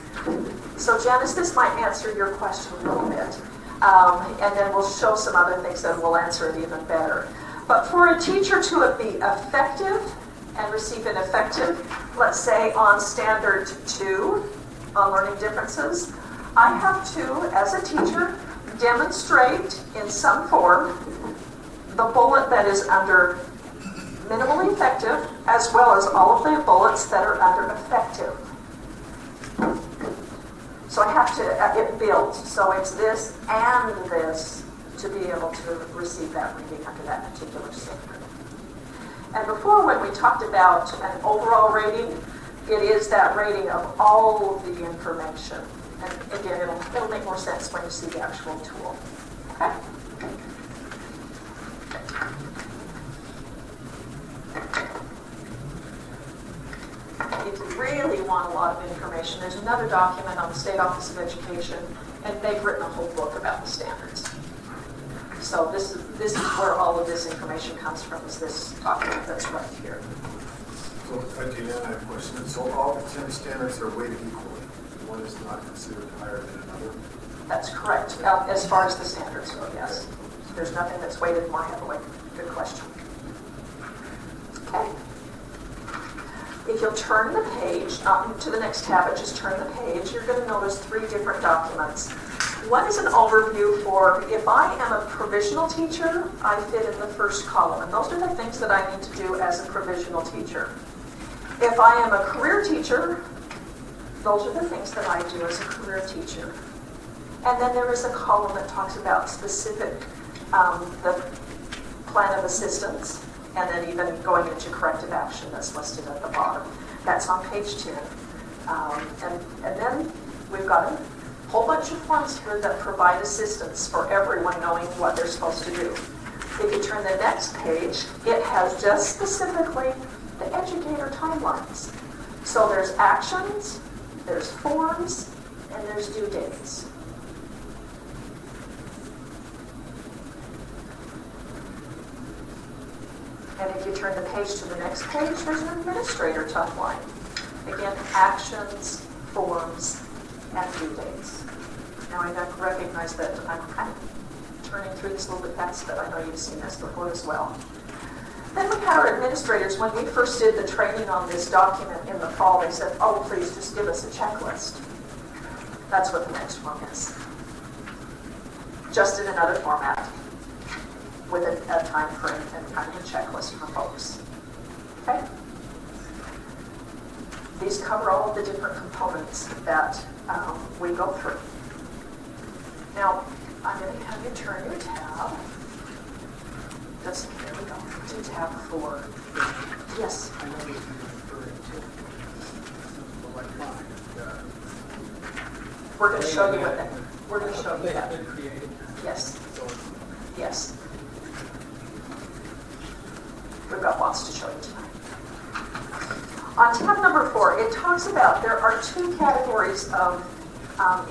So Janice, this might answer your question a little bit. And then we'll show some other things that will answer it even better. But for a teacher to be effective and receive an effective, let's say on standard 2, on learning differences, I have to, as a teacher, demonstrate in some form the bullet that is under minimally effective, as well as all of the bullets that are under effective. So I have to, it builds, so it's this and this to be able to receive that reading under that particular standard. And before, when we talked about an overall rating, it is that rating of all of the information. And again, it'll make more sense when you see the actual tool. Okay? If you really want a lot of information, there's another document on the State Office of Education, and they've written a whole book about the standards. So this is where all of this information comes from, is this document that's right here. So, Gina, I have a question. So all 10 standards are weighted equally? One is not considered higher than another? That's correct. As far as the standards go, yes. There's nothing that's weighted more heavily. Good question. Okay. If you'll turn the page to the next tab, but just turn the page, you're going to notice 3 different documents. One is an overview for, if I am a provisional teacher, I fit in the first column. And those are the things that I need to do as a provisional teacher. If I am a career teacher, those are the things that I do as a career teacher. And then there is a column that talks about specific, the plan of assistance, and then even going into corrective action that's listed at the bottom. That's on page 10. And then we've got a whole bunch of forms here that provide assistance for everyone knowing what they're supposed to do. If you turn the next page, it has just specifically the Educator Timelines. So there's actions, there's forms, and there's due dates. And if you turn the page to the next page, there's an Administrator Timeline. Again, actions, forms, and due dates. Now I recognize that I'm kind of turning through this a little bit fast, but I know you've seen this before as well. Then we had our administrators, when we first did the training on this document in the fall, they said, oh, please just give us a checklist. That's what the next one is. Just in another format, with a time frame and kind of a checklist for folks. Okay? These cover all of the different components that we go through. Now, I'm going to have you turn your tab. Here we go. To tab 4. Yes? I know you're referring to electronic. We're going to show you what that. We're going to show you They that. have been created. Yes. Yes. We've got lots to show you tonight. On tab number 4, it talks about there are 2 categories of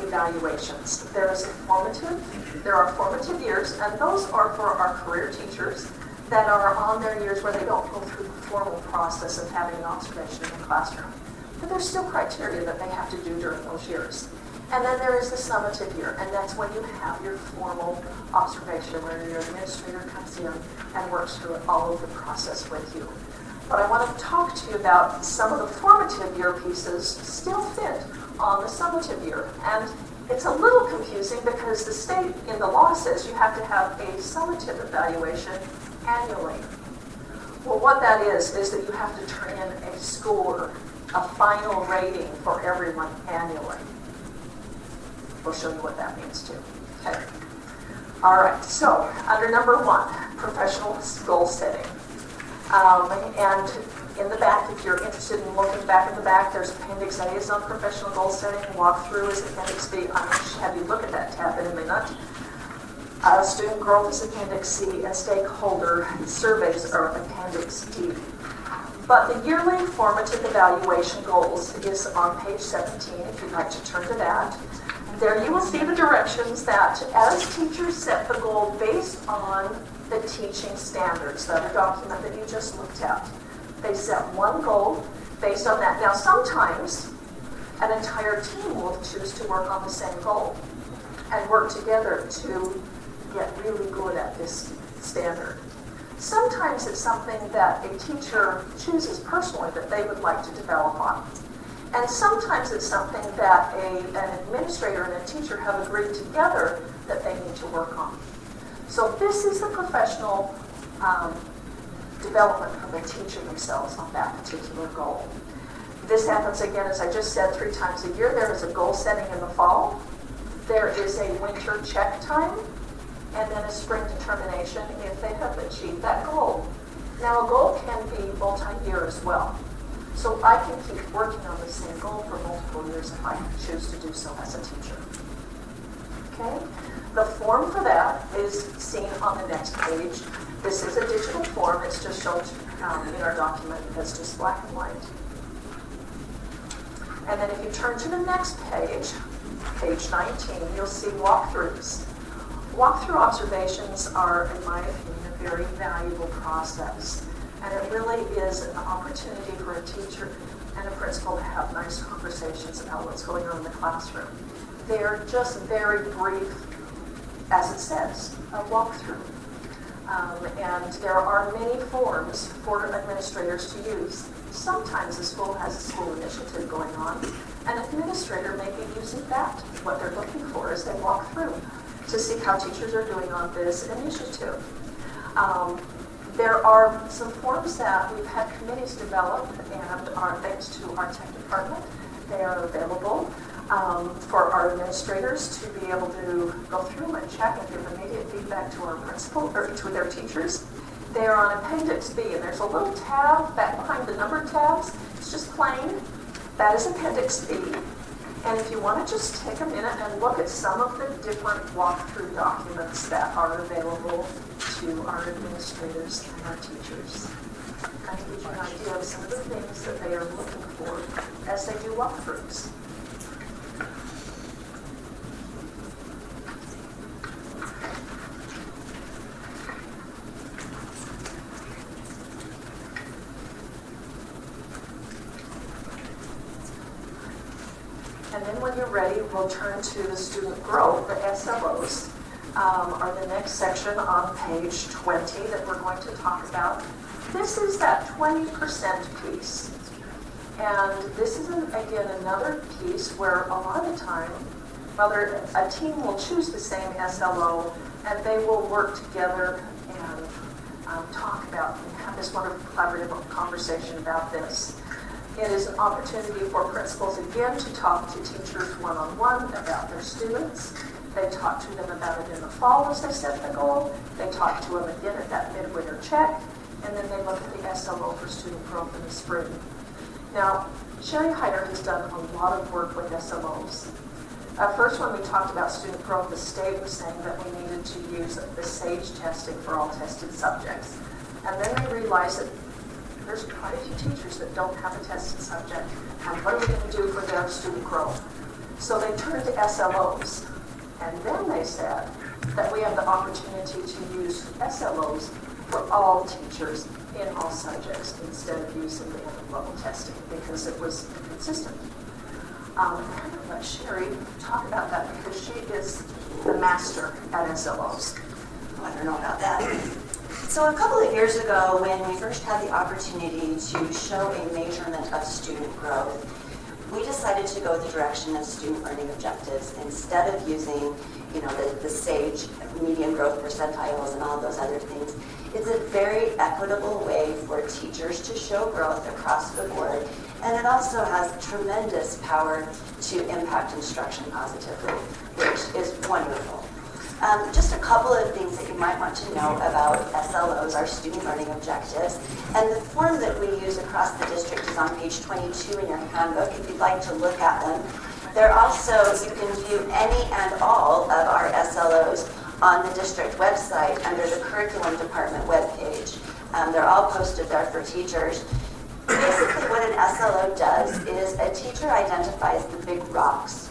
evaluations. There are formative years, and those are for our career teachers that are on their years where they don't go through the formal process of having an observation in the classroom. But there's still criteria that they have to do during those years. And then there is the summative year, and that's when you have your formal observation where your administrator comes in and works through all of the process with you. But I want to talk to you about some of the formative year pieces still fit on the summative year. And it's a little confusing because the state in the law says you have to have a summative evaluation annually. Well, what that is that you have to turn in a score, a final rating for everyone annually. We'll show you what that means too. Okay. All right, so under number 1, professional goal setting. And in the back, if you're interested in looking back in the back, there's Appendix A is on professional goal setting. Walk through is Appendix B. I'm going to have you look at that tab in a minute. Student growth is Appendix C, and stakeholder surveys are Appendix D. But the yearly formative evaluation goals is on page 17, if you'd like to turn to that. There you will see the directions that as teachers set the goal based on the teaching standards, the other document that you just looked at. They set one goal based on that. Now sometimes an entire team will choose to work on the same goal and work together to get really good at this standard. Sometimes it's something that a teacher chooses personally that they would like to develop on. And sometimes it's something that an administrator and a teacher have agreed together that they need to work on. So this is the professional development for the teacher themselves on that particular goal. This happens again, as I just said, 3 times a year. There is a goal setting in the fall. There is a winter check time, and then a spring determination if they have achieved that goal. Now, a goal can be multi-year as well. So I can keep working on the same goal for multiple years if I choose to do so as a teacher. Okay? The form for that is seen on the next page. This is a digital form. It's just shown in our document. It's just black and white. And then if you turn to the next page, page 19, you'll see walkthroughs. Walkthrough observations are, in my opinion, a very valuable process. And it really is an opportunity for a teacher and a principal to have nice conversations about what's going on in the classroom. They're just very brief, as it says, a walkthrough. And there are many forms for administrators to use. Sometimes the school has a school initiative going on. An administrator may be using that, what they're looking for as they walk through, to see how teachers are doing on this initiative. There are some forms that we've had committees develop, and are thanks to our tech department, they are available for our administrators to be able to go through and check and give immediate feedback to our principal or to their teachers. They are on Appendix B, and there's a little tab back behind the number tabs. It's just plain. That is Appendix B. And if you want to just take a minute and look at some of the different walkthrough documents that are available to our administrators and our teachers, kind of give you an idea of some of the things that they are looking for as they do walkthroughs. And then when you're ready, we'll turn to the student growth. The SLOs are the next section on page 20 that we're going to talk about. This is that 20% piece. And this is, again, another piece where a lot of the time, whether a team will choose the same SLO and they will work together and talk about and have this wonderful collaborative conversation about this. It is an opportunity for principals, again, to talk to teachers one-on-one about their students. They talk to them about it in the fall as they set the goal. They talk to them again at that midwinter check. And then they look at the SLO for student growth in the spring. Now, Sherry Hyder has done a lot of work with SLOs. First, when we talked about student growth, the state was saying that we needed to use the SAGE testing for all tested subjects. And then they realized that there's quite a few teachers that don't have a tested subject. And what are we going to do for their student growth? So they turned to SLOs. And then they said that we have the opportunity to use SLOs for all teachers in all subjects instead of using the end-of-level testing because it was inconsistent. I'm going to let Sherry talk about that because she is the master at SLOs. Oh, I don't know about that. So a couple of years ago, when we first had the opportunity to show a measurement of student growth, we decided to go the direction of student learning objectives instead of using, the SAGE median growth percentiles and all those other things. It's a very equitable way for teachers to show growth across the board, and it also has tremendous power to impact instruction positively, which is wonderful. Just a couple of things that you might want to know about SLOs, our student learning objectives. And the form that we use across the district is on page 22 in your handbook if you'd like to look at them. They're also, you can view any and all of our SLOs on the district website under the curriculum department webpage. They're all posted there for teachers. Basically what an SLO does is a teacher identifies the big rocks.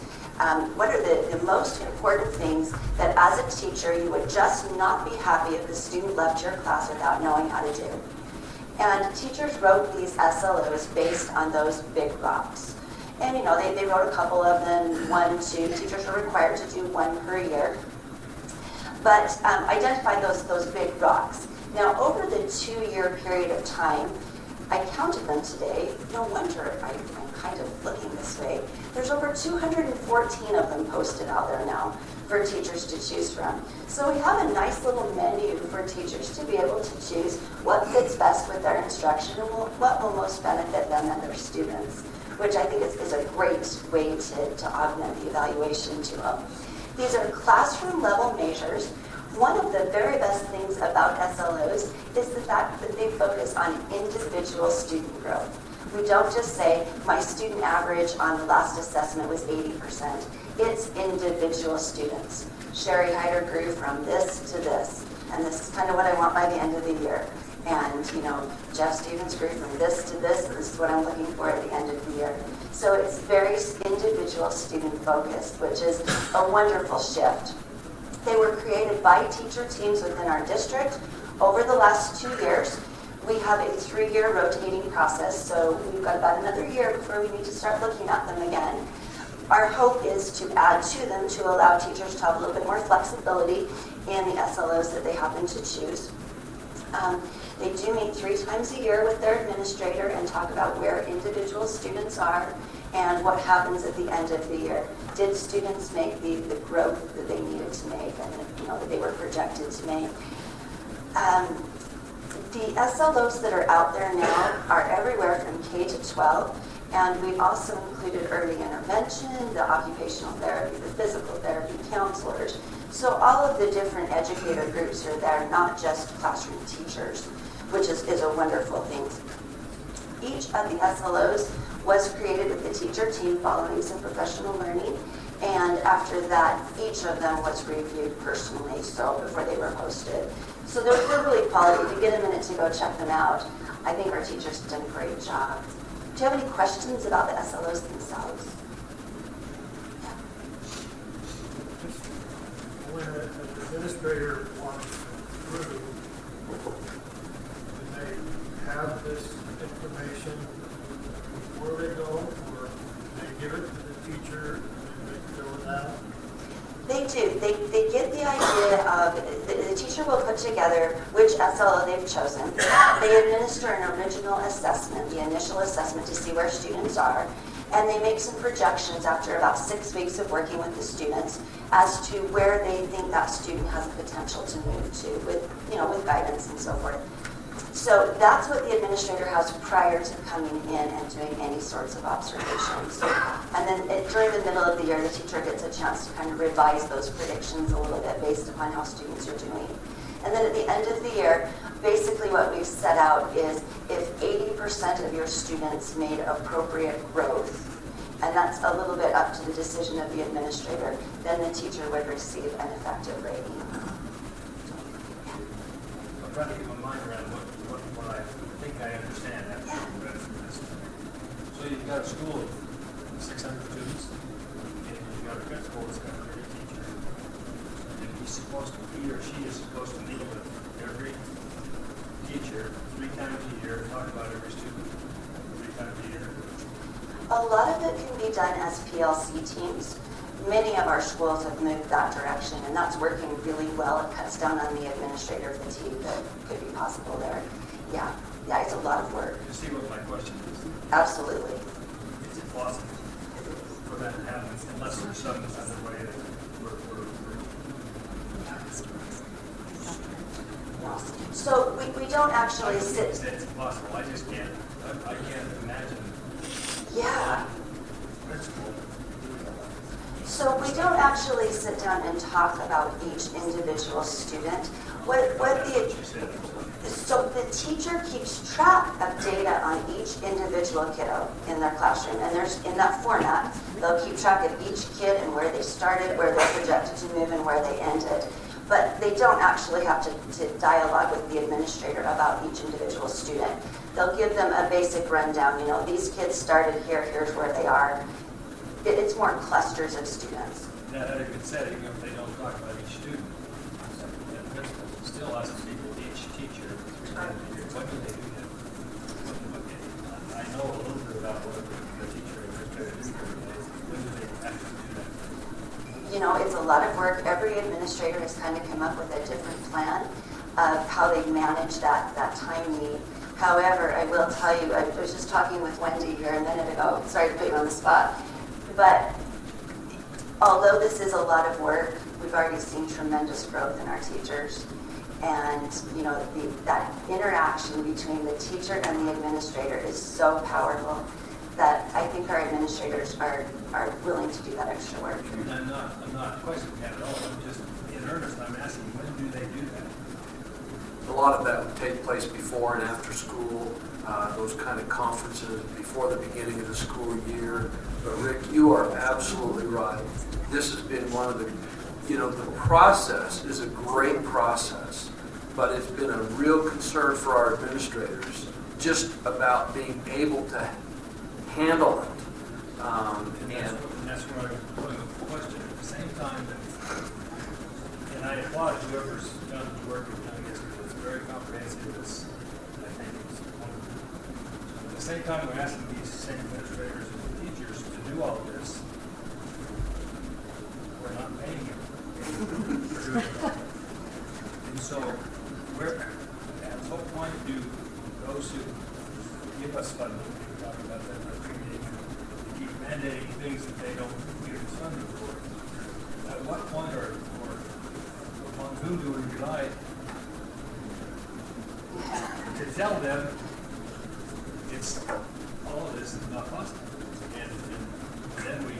What are the most important things that as a teacher you would just not be happy if the student left your class without knowing how to do. And teachers wrote these SLOs based on those big rocks. And they wrote a couple of them, 1, 2, teachers are required to do 1 per year. But identified those big rocks. Now over the 2-year period of time, I counted them today. No wonder I'm kind of looking this way. There's over 214 of them posted out there now for teachers to choose from. So we have a nice little menu for teachers to be able to choose what fits best with their instruction and what will most benefit them and their students, which I think is a great way to augment the evaluation tool. These are classroom level measures. One of the very best things about SLOs is the fact that they focus on individual student growth. We don't just say, my student average on the last assessment was 80%. It's individual students. Sherry Hyder grew from this to this, and this is kind of what I want by the end of the year. And, Jeff Stevens grew from this to this, and this is what I'm looking for at the end of the year. So it's very individual student focused, which is a wonderful shift. They were created by teacher teams within our district. Over the last 2 years, we have a 3-year rotating process, so we've got about another year before we need to start looking at them again. Our hope is to add to them to allow teachers to have a little bit more flexibility in the SLOs that they happen to choose. They do meet 3 times a year with their administrator and talk about where individual students are and what happens at the end of the year. Did students make the growth that they needed to make and that they were projected to make? The SLOs that are out there now are everywhere from K to 12, and we've also included early intervention, the occupational therapy, the physical therapy, counselors. So all of the different educator groups are there, not just classroom teachers, which is a wonderful thing. Each of the SLOs was created with the teacher team following some professional learning, and after that, each of them was reviewed personally, so before they were posted. So they're really quality. If you get a minute to go check them out, I think our teachers did a great job. Do you have any questions about the SLOs themselves? When an administrator walks through, do they have this information before they go, or do they give it to the teacher and they fill it out? They do. They get the idea of, the teacher will put together which SLO they've chosen. They administer an original assessment, the initial assessment to see where students are, and they make some projections after about 6 weeks of working with the students as to where they think that student has the potential to move to with guidance and so forth. So that's what the administrator has prior to coming in and doing any sorts of observations. And then during the middle of the year, the teacher gets a chance to kind of revise those predictions a little bit based upon how students are doing. And then at the end of the year, basically what we've set out is if 80% of your students made appropriate growth, and that's a little bit up to the decision of the administrator, then the teacher would receive an effective rating. I'm trying to get my mind around what I think I understand after you read through this. So you've got a school of 600 students, and you've got a principal that's got a great teacher, and he or she is supposed to meet with every teacher 3 times a year, talk about every student 3 times a year. A lot of it can be done as PLC teams. Many of our schools have moved that direction, and that's working really well. It cuts down on the administrator fatigue that could be possible there. Yeah, it's a lot of work. You see what my question is? Absolutely. Is it possible for that to happen unless there's some other way that we're So we don't actually sit. It's possible. I just can't. I can't imagine. Yeah. So we don't actually sit down and talk about each individual student. So the teacher keeps track of data on each individual kiddo in their classroom, and there's in that format, they'll keep track of each kid and where they started, where they're projected to move, and where they ended. But they don't actually have to dialogue with the administrator about each individual student. They'll give them a basic rundown. These kids started here, here's where they are. It's more clusters of students. That having been said, even if they don't talk about each student, the principal still has to speak with each teacher 3 times a year. When do they do that? I know a little bit about what the teacher administrator do every day. When do they actually do that? It's a lot of work. Every administrator has kind of come up with a different plan of how they manage that time need. However, I will tell you, I was just talking with Wendy here a minute ago, sorry to put you on the spot, but although this is a lot of work, we've already seen tremendous growth in our teachers. And that interaction between the teacher and the administrator is so powerful that I think our administrators are willing to do that extra work. I'm not questioning that at all. I'm just in earnest. I'm asking, when do they do that? A lot of that would take place before and after school, those kind of conferences before the beginning of the school year. But Rick, you are absolutely right. This has been one of the process is a great process, but it's been a real concern for our administrators just about being able to handle it. And that's where I'm putting a question. At the same time, and I applaud whoever's done the work you've done. It's very comprehensive. I think it's wonderful. At the same time, we're asking these same administrators and teachers to do all of this. We're not paying them. And so, at what point do those who give us funding, we talk about that, keep mandating things that they don't give us funding for? At what point or upon whom do we rely to tell them it's all of this is not possible? And then we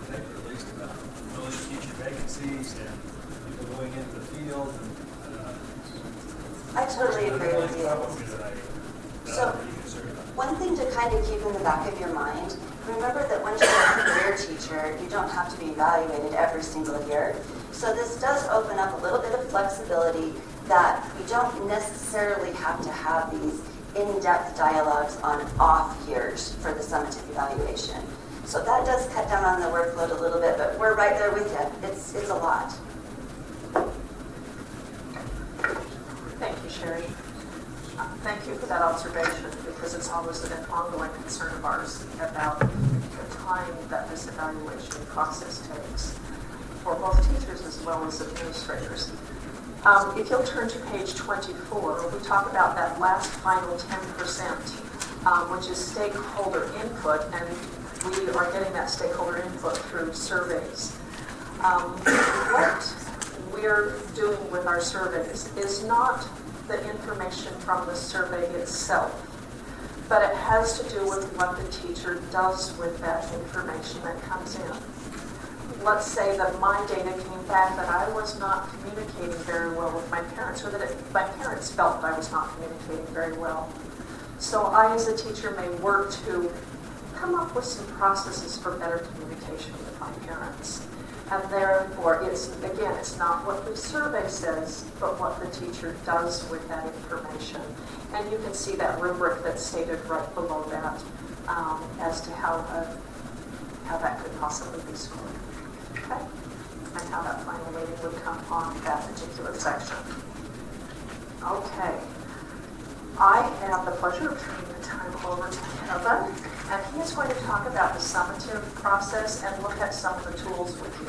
think at least about filling teacher vacancies and people going into the field. I totally agree with you. So, one thing to kind of keep in the back of your mind, remember that once you're a career teacher, you don't have to be evaluated every single year. So this does open up a little bit of flexibility that we don't necessarily have to have these in-depth dialogues on off years for the summative evaluation. So that does cut down on the workload a little bit, but we're right there with you. It's a lot. Thank you, Sherry. Thank you for that observation, because it's always an ongoing concern of ours about the time that this evaluation process takes for both teachers as well as administrators. If you'll turn to page 24, we talk about that last final 10%, which is stakeholder input, and we are getting that stakeholder input through surveys. What we're doing with our surveys is not the information from the survey itself, but it has to do with what the teacher does with that information that comes in. Let's say that my data came back that I was not communicating very well with my parents, or that my parents felt I was not communicating very well. So I, as a teacher, may work to come up with some processes for better communication with my parents. And therefore, it's not what the survey says, but what the teacher does with that information. And you can see that rubric that's stated right below that as to how that could possibly be scored. Okay? And how that final rating would come on that particular section. Okay. I have the pleasure of turning the time over to Kevin, and he is going to talk about the summative process and look at some of the tools with you.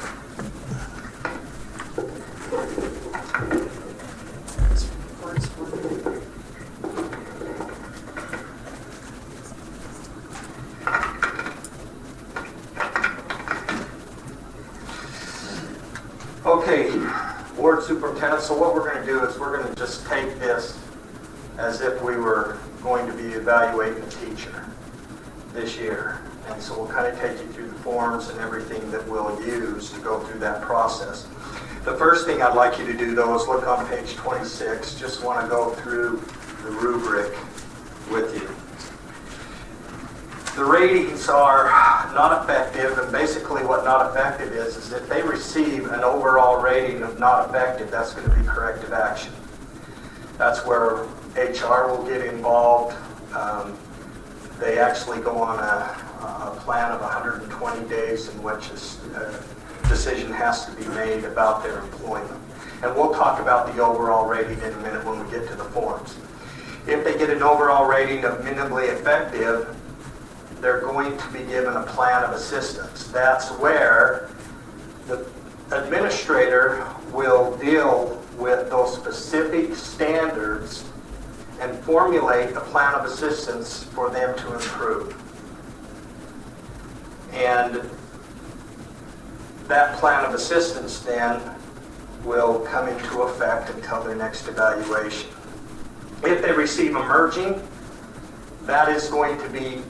Okay, Board Superintendent, so what we're going to do is we're going to just take this as if we were going to be evaluating a teacher this year. And so we'll kind of take you through the forms and everything that we'll use to go through that process. The first thing I'd like you to do, though, is look on page 26. Just want to go through the rubric with you. The ratings are not effective, and basically what not effective is if they receive an overall rating of not effective, that's going to be corrective action. That's where HR will get involved. They actually go on a plan of 120 days in which a decision has to be made about their employment. And we'll talk about the overall rating in a minute when we get to the forms. If they get an overall rating of minimally effective, they're going to be given a plan of assistance. That's where the administrator will deal with those specific standards and formulate a plan of assistance for them to improve. And that plan of assistance then will come into effect until their next evaluation. If they receive emerging, that is going to be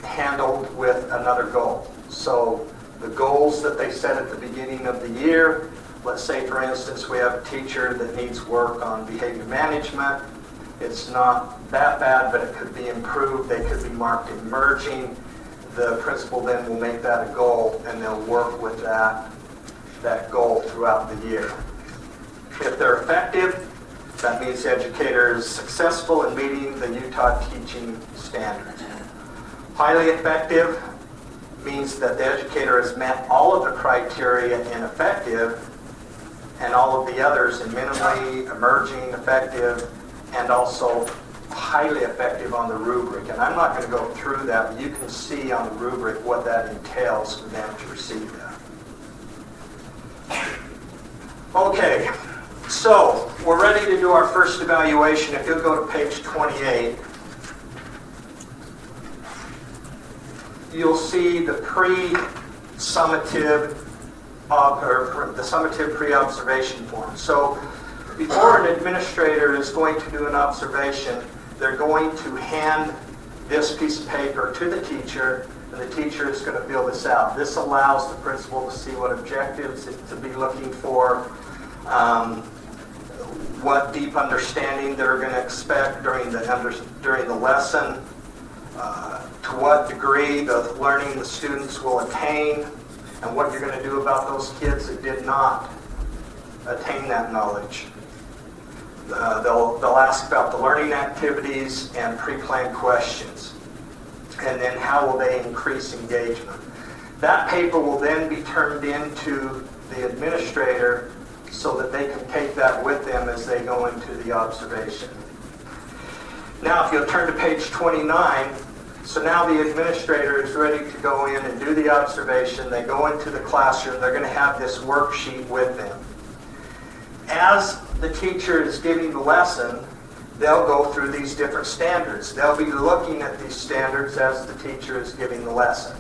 handled with another goal. So the goals that they set at the beginning of the year, let's say for instance we have a teacher that needs work on behavior management. It's not that bad, but it could be improved. They could be marked emerging. The principal then will make that a goal, and they'll work with that goal throughout the year. If they're effective, that means the educator is successful in meeting the Utah teaching standards. Highly effective means that the educator has met all of the criteria in effective and all of the others in minimally, emerging, effective, and also highly effective on the rubric. And I'm not going to go through that, but you can see on the rubric what that entails for them to receive that. Okay, so we're ready to do our first evaluation. If you'll go to page 28, you'll see the pre-summative the summative pre-observation form. So before an administrator is going to do an observation, they're going to hand this piece of paper to the teacher, and the teacher is going to fill this out. This allows the principal to see what objectives to be looking for, what deep understanding they're going to expect during the lesson, to what degree the learning the students will attain, and what you're going to do about those kids that did not attain that knowledge. They'll ask about the learning activities and pre-planned questions. And then how will they increase engagement? That paper will then be turned into the administrator so that they can take that with them as they go into the observation. Now if you'll turn to page 29, so now the administrator is ready to go in and do the observation. They go into the classroom. They're going to have this worksheet with them. As the teacher is giving the lesson, they'll go through these different standards. They'll be looking at these standards as the teacher is giving the lesson.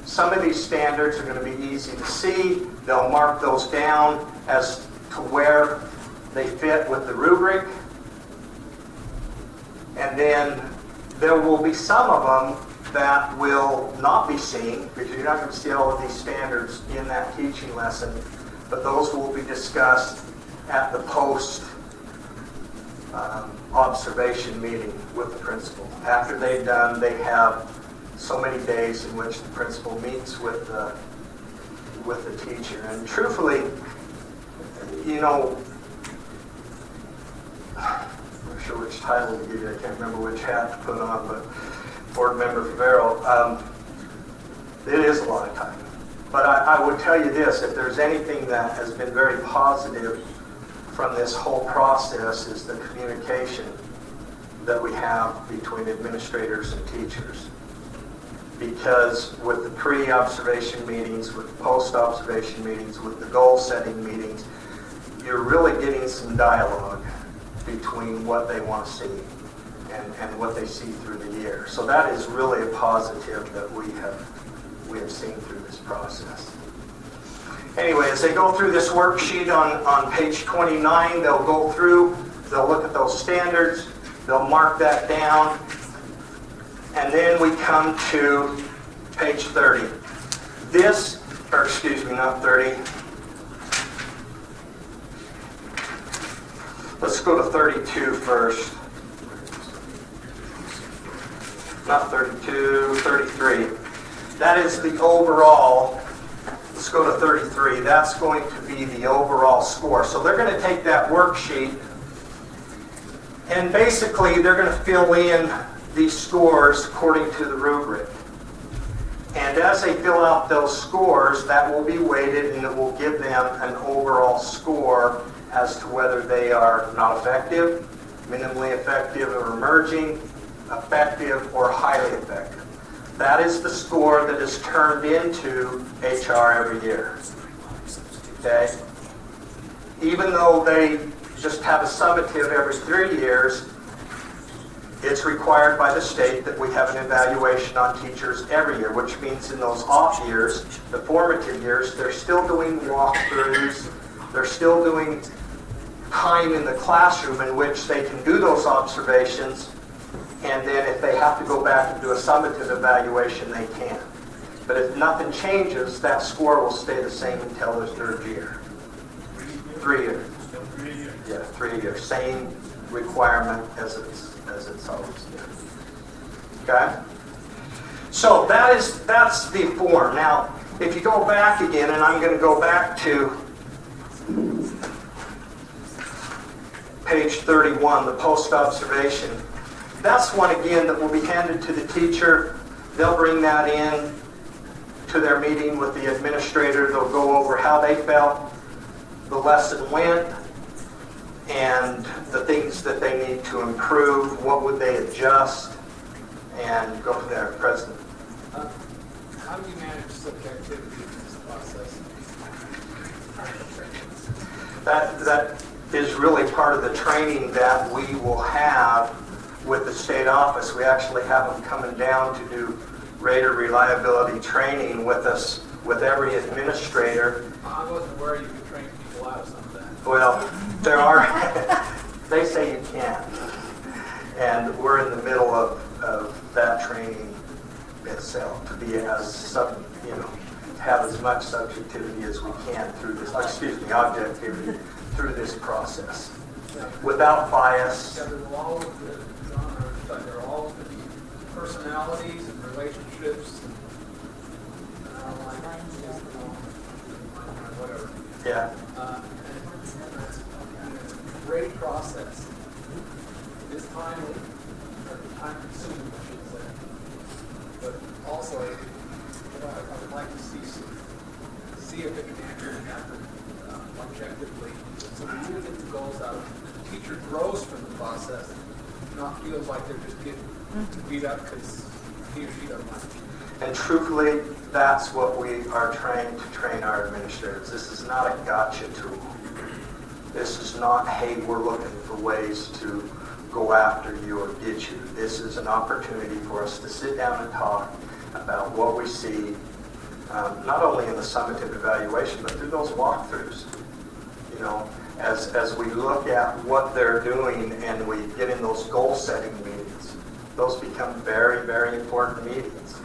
Some of these standards are going to be easy to see. They'll mark those down as to where they fit with the rubric. And then there will be some of them that will not be seen, because you're not going to see all of these standards in that teaching lesson, but those will be discussed at the post observation meeting with the principal. After they've done, they have so many days in which the principal meets with the teacher. And truthfully, you know, I'm not sure which title to give you. I can't remember which hat to put on, but board member Favero, it is a lot of time. But I would tell you this, if there's anything that has been very positive from this whole process is the communication that we have between administrators and teachers. Because with the pre-observation meetings, with the post-observation meetings, with the goal-setting meetings, you're really getting some dialogue between what they want to see and what they see through the year. So that is really a positive that we have seen through this process. Anyway, as they go through this worksheet on page 29, they'll go through, they'll look at those standards, they'll mark that down, and then we come to page 30. This, or excuse me, not 30. Let's go to 32 first. Not 32, 33. That is the overall. Let's go to 33. That's going to be the overall score. So they're going to take that worksheet and basically they're going to fill in these scores according to the rubric. And as they fill out those scores, that will be weighted and it will give them an overall score as to whether they are not effective, minimally effective or emerging, effective or highly effective. That is the score that is turned into HR every year. Okay? Even though they just have a summative every 3 years, It's required by the state that we have an evaluation on teachers every year, which means in those off years, the formative years, they're still doing walkthroughs, they're still doing time in the classroom in which they can do those observations, and then if they have to go back and do a summative evaluation, they can. But if nothing changes, that score will stay the same until their third year. 3 years. Yeah, 3 years. Same requirement as it's always been. Okay? So that's the form. Now, if you go back again, and I'm going to go back to page 31, the post-observation. That's one, again, that will be handed to the teacher. They'll bring that in to their meeting with the administrator. They'll go over how they felt the lesson went and the things that they need to improve, what would they adjust, and go from there. President. How do you manage subjectivity in this process? That is really part of the training that we will have with the state office. We actually have them coming down to do rater reliability training with us, with every administrator. I wasn't aware you could train people out of some of that. Well, there are, they say you can. And we're in the middle of that training itself, to be as have as much subjectivity as we can through this, objectivity through this process. Without bias. Yeah, there will always be personalities and relationships and whatever. Yeah. And it's a great process. It's timely, or time-consuming, I should say. But also, I would like to see if it can actually happen objectively, so we do get the goals out. The teacher grows from the process, not feels like they're just getting beat up because he or she doesn't like it. And truthfully, that's what we are trying to train our administrators. This is not a gotcha tool. This is not, hey, we're looking for ways to go after you or get you. This is an opportunity for us to sit down and talk about what we see, not only in the summative evaluation, but through those walkthroughs. You know, as we look at what they're doing and we get in those goal-setting meetings, those become very, very important meetings.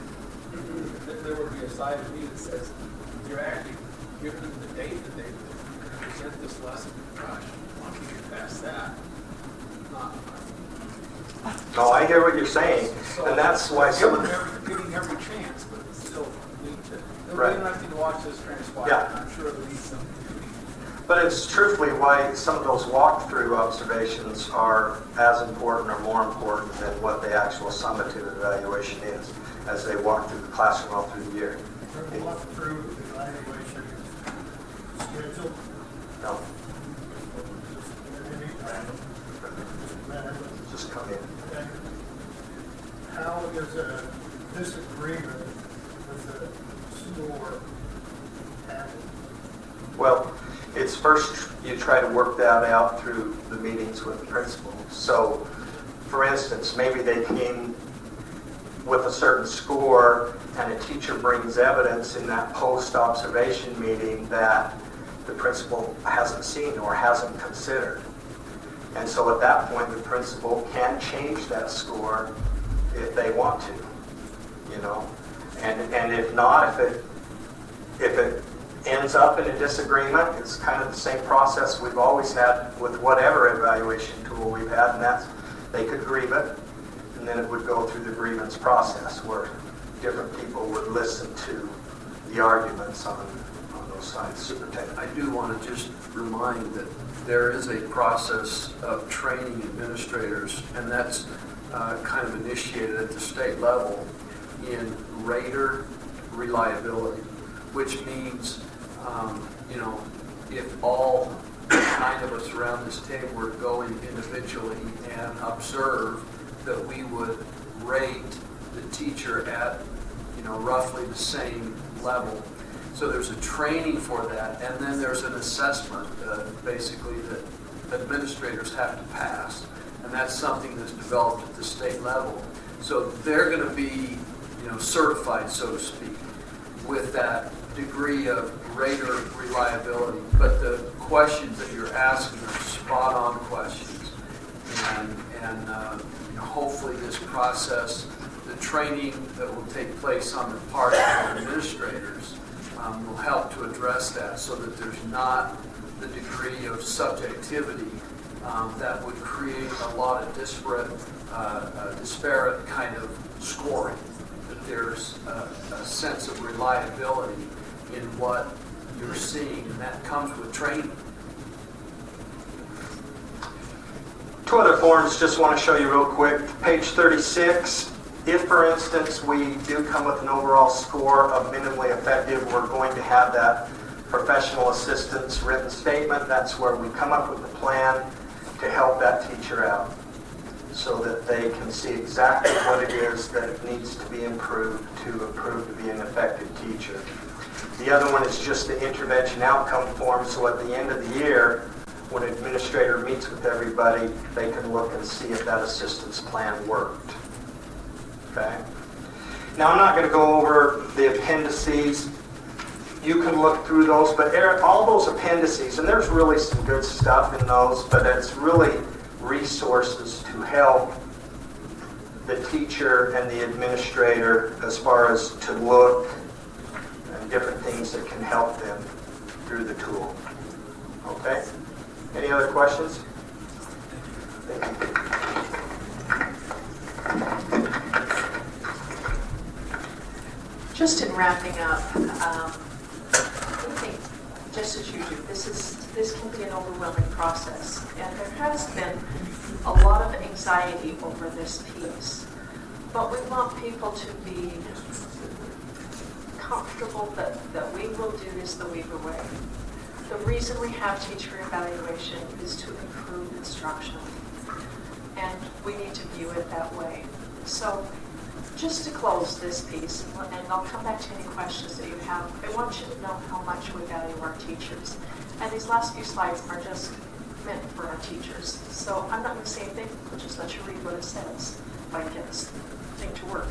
There would be a side of me that says, you're actually giving them the date that they present this lesson. Gosh, why don't you get past that? No, I hear what you're saying, and that's why giving every chance, but still need to. It'll be interesting to watch this transpire. Yeah. I'm sure it'll need some. But it's truthfully why some of those walkthrough observations are as important or more important than what the actual summative evaluation is as they walk through the classroom all through the year. Walkthrough evaluation schedule? No. Just come in. Okay. How does a disagreement with a score happen? Well, it's first you try to work that out through the meetings with the principal. So, for instance, maybe they came with a certain score and a teacher brings evidence in that post-observation meeting that the principal hasn't seen or hasn't considered. And so at that point, the principal can change that score if they want to, you know. And if not, if it ends up in a disagreement, it's kind of the same process we've always had with whatever evaluation tool we've had, and that's they could grieve it, and then it would go through the grievance process where different people would listen to the arguments on those sides. Superintendent. I do want to just remind that there is a process of training administrators, and that's kind of initiated at the state level in rater reliability, which means, if all 9 of us around this table were going individually and observe that we would rate the teacher at, roughly the same level. So there's a training for that, and then there's an assessment, basically, that administrators have to pass. and that's something that's developed at the state level. So they're going to be, certified, so to speak, with that degree of greater reliability. But the questions that you're asking are spot-on questions, and hopefully this process, the training that will take place on the part of administrators, will help to address that, so that there's not the degree of subjectivity that would create a lot of disparate kind of scoring. That there's a sense of reliability in what you're seeing, and that comes with training. Two other forms, just want to show you real quick. Page 36, if for instance we do come with an overall score of minimally effective, we're going to have that professional assistance written statement. That's where we come up with a plan to help that teacher out, so that they can see exactly what it is that needs to be improved to improve to be an effective teacher. The other one is just the intervention outcome form, so at the end of the year, when an administrator meets with everybody, they can look and see if that assistance plan worked. Okay? Now I'm not going to go over the appendices. You can look through those, but all those appendices, and there's really some good stuff in those, but it's really resources to help the teacher and the administrator as far as to look and different things that can help them through the tool. Okay? Any other questions? Thank you. Just in wrapping up, I think, just as you do, this can be an overwhelming process, and there has been a lot of anxiety over this piece. But we want people to be comfortable that we will do this the Weaver way. The reason we have teacher evaluation is to improve instruction, and we need to view it that way. So just to close this piece, and I'll come back to any questions that you have, I want you to know how much we value our teachers. And these last few slides are just meant for our teachers. So I'm not going to say anything, I'll just let you read what it says if I can get this thing to work.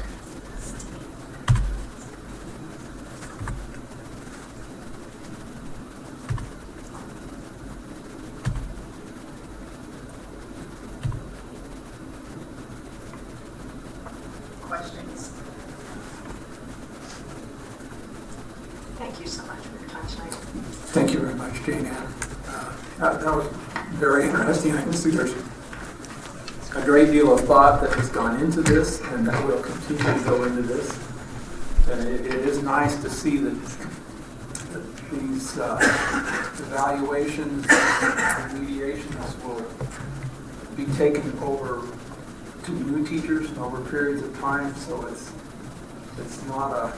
Questions? Thank you so much for your time tonight. Thank you very much, Jane Ann. That was very interesting. I can see there's a great deal of thought that has gone into this, and that will continue to go into this. And it is nice to see that these evaluations and mediations will be taken over to new teachers over periods of time, so it's not a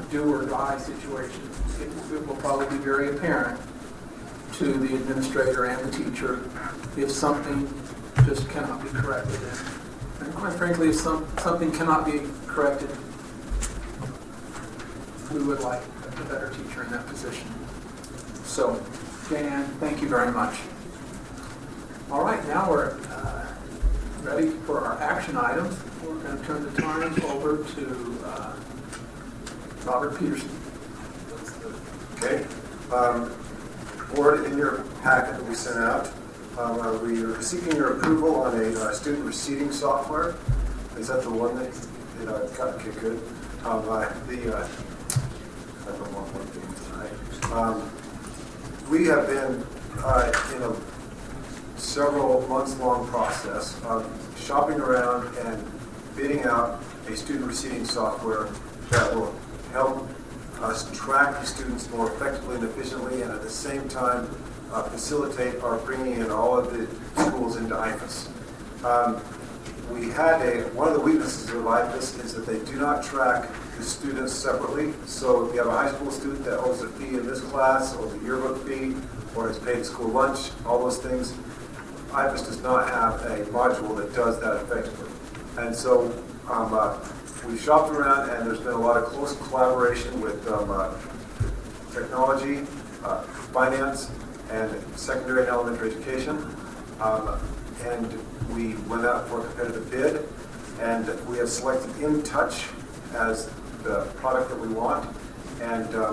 do or die situation. It will probably be very apparent to the administrator and the teacher if something just cannot be corrected. And quite frankly, if something cannot be corrected, we would like a better teacher in that position. So, Jan, thank you very much. All right, now we're ready for our action items. We're going to turn the time over to Robert Peterson. Okay. Board, in your packet that we sent out, we are seeking your approval on a student receiving software. Is that the one that got okay, good? I don't want one thing tonight. We have been in a several months-long process of shopping around and bidding out a student receiving software that will help us track the students more effectively and efficiently, and at the same time facilitate our bringing in all of the schools into IFAS. One of the weaknesses of IFAS is that they do not track the students separately. So if you have a high school student that owes a fee in this class, owes a yearbook fee, or has paid school lunch, all those things, IFAS does not have a module that does that effectively. And so we've shopped around, and there's been a lot of close collaboration with technology, finance, and secondary and elementary education. and we went out for a competitive bid, and we have selected InTouch as the product that we want. And in the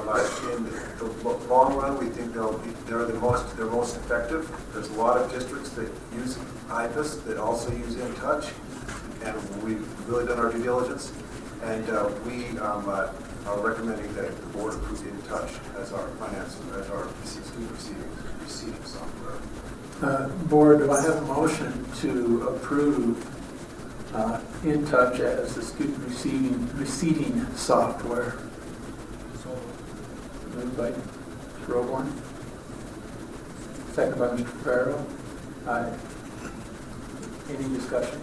long run, we think they're most effective. There's a lot of districts that use IPUS that also use InTouch, and we've really done our due diligence. And we are recommending that the board approve InTouch as our student receiving software. Board, do I have a motion to approve InTouch as the student receiving software? Moved by Mr. Roborn. Second by Mr. Farrell. Any discussion?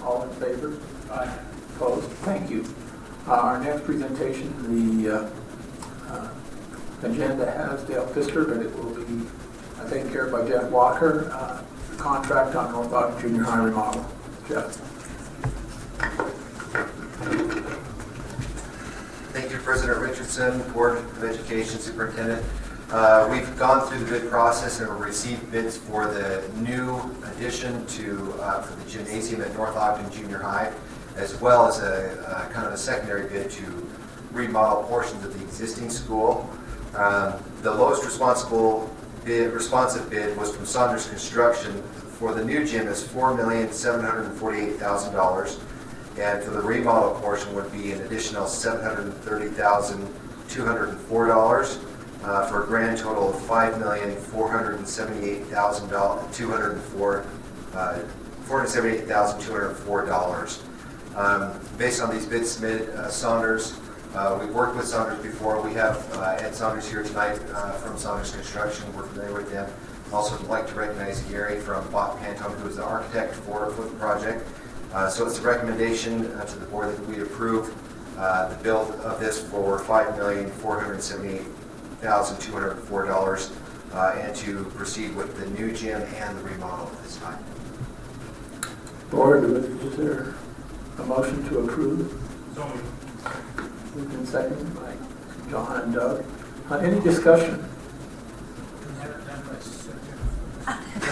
All in favor? Aye. Opposed? Thank you. Our next presentation, the agenda has Dale Pfister, but it will be taken care of by Jeff Walker. Contract on North Ogden Junior High remodel. Jeff. Thank you, President Richardson, Board of Education Superintendent. We've gone through the bid process and received bids for the new addition for the gymnasium at North Ogden Junior High, as well as a kind of a secondary bid to remodel portions of the existing school. The lowest responsive bid was from Saunders Construction. For the new gym is $4,748,000. And for the remodel portion would be an additional $730,204 for a grand total of $478,204. Based on these bids submitted, Saunders, we've worked with Saunders before. We have Ed Saunders here tonight from Saunders Construction. We're familiar with them. Also would like to recognize Gary from Bot Pantone, who is the architect for the project. So it's a recommendation to the board that we approve the build of this for $5,478,204 and to proceed with the new gym and the remodel at this time. Board, is there a motion to approve? So Moved and seconded by John and Doug. Any discussion?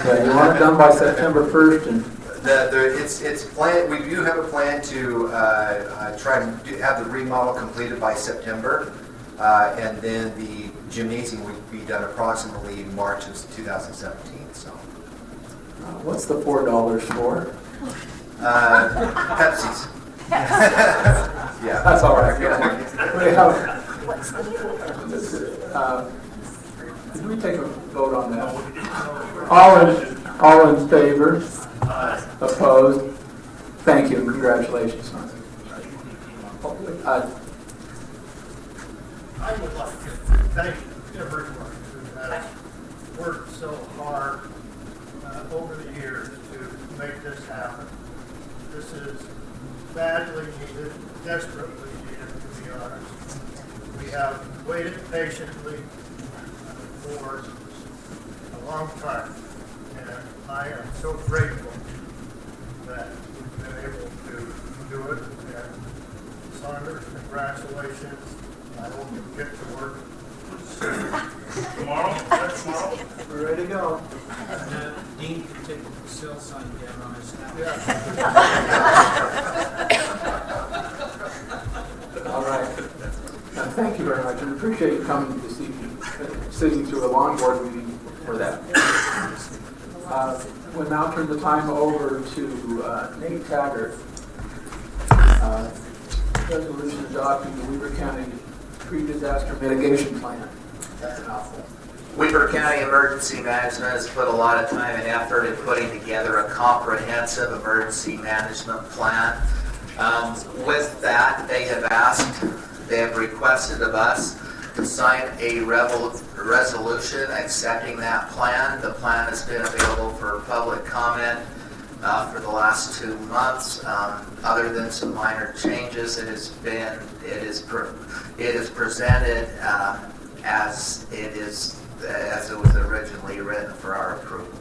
Yeah, you want it done by September 1st, and It's planned. We do have a plan to try and have the remodel completed by September, and then the gymnasium would be done approximately March of 2017. So, what's the $4 for? Pepsi's. Yeah, that's all right. Did we take a vote on that? All in favor? Opposed? Thank you and congratulations. I would like to thank everyone who has worked so hard over the years to make this happen. This is badly needed, desperately needed, to be honest. We have waited patiently for a long time, and I am so grateful that we've been able to do it. And Saunders, congratulations. I hope you get to work tomorrow. We're ready to go. Dean can take the sale sign down on his house. All right. Thank you very much, and appreciate you coming this evening, sitting through a long board meeting for that. We'll now turn the time over to Nate Taggart. Resolution adopting the Weber County Pre-Disaster Mitigation Plan. That's an awful. Weber County Emergency Management has put a lot of time and effort in putting together a comprehensive emergency management plan. With that, they have requested of us to sign a resolution accepting that plan. The plan has been available for public comment for the last 2 months. Other than some minor changes, it is presented as it was originally written for our approval.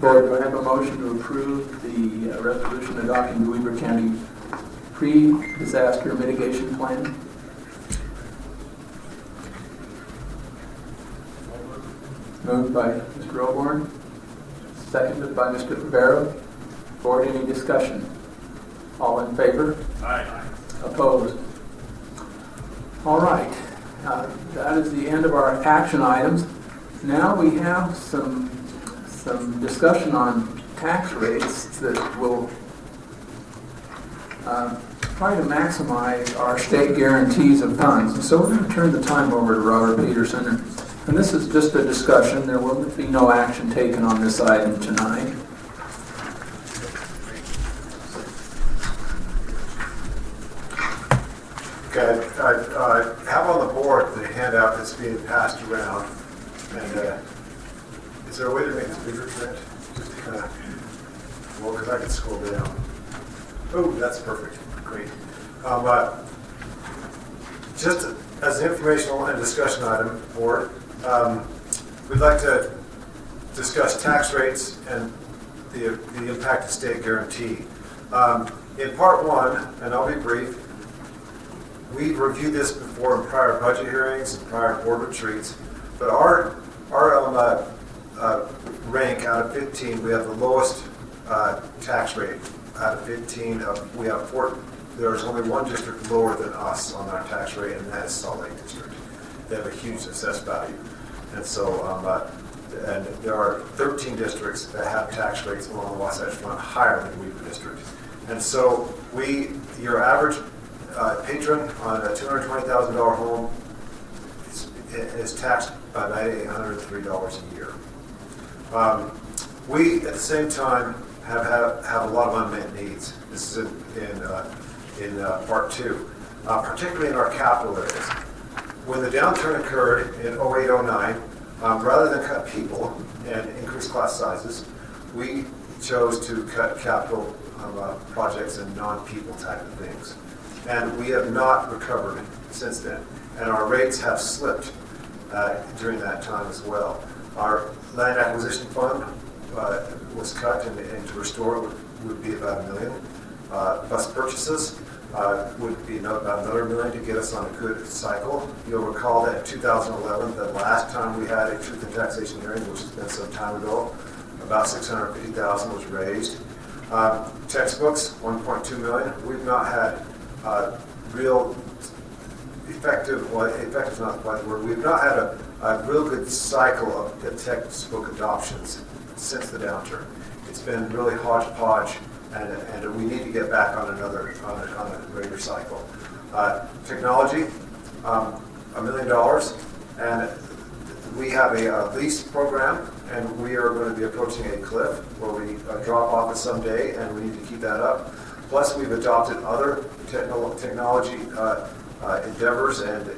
Board, do I have a motion to approve the resolution adopting the Weber County Pre-Disaster Mitigation Plan? Moved by Mr. Oborn, seconded by Mr. Rivera. Board, any discussion? All in favor? Aye. Opposed? All right. That is the end of our action items. Now we have some discussion on tax rates that will try to maximize our state guarantees of funds. And so we're going to turn the time over to Robert Peterson. And this is just a discussion. There will be no action taken on this item tonight. Okay, I have on the board the handout that's being passed around. And is there a way to make this bigger, Trent? Just to kind of, well, because I can scroll down. Oh, that's perfect. Great. Just as an informational and discussion item, board, we'd like to discuss tax rates and the impact of state guarantee. In part one, and I'll be brief, we've reviewed this before in prior budget hearings and prior board retreats, but our rank out of 15, we have the lowest tax rate out of 15. We have there's only one district lower than us on our tax rate, and that is Salt Lake District. They have a huge assessed value. And so, and there are 13 districts that have tax rates along the Wasatch Front higher than Weaver District. And so your average patron on a $220,000 home is taxed by $9,803 a year. We, at the same time, have a lot of unmet needs. This is in part two, particularly in our capital areas. When the downturn occurred in 08-09, rather than cut people and increase class sizes, we chose to cut capital projects and non-people type of things. And we have not recovered since then. And our rates have slipped during that time as well. Our land acquisition fund was cut, and to restore it would be about $1 million. Bus purchases would be about another $1 million to get us on a good cycle. You'll recall that in 2011, the last time we had a truth and taxation hearing, which has been some time ago, about $650,000 was raised. Textbooks, $1.2 million. We've not had real effective is not quite the word. We've not had a real good cycle of the textbook adoptions since the downturn. It's been really hodgepodge, and we need to get back on a greater cycle. Technology, $1 million, and we have a lease program, and we are going to be approaching a cliff where we drop off it someday, and we need to keep that up. Plus, we've adopted other technology endeavors and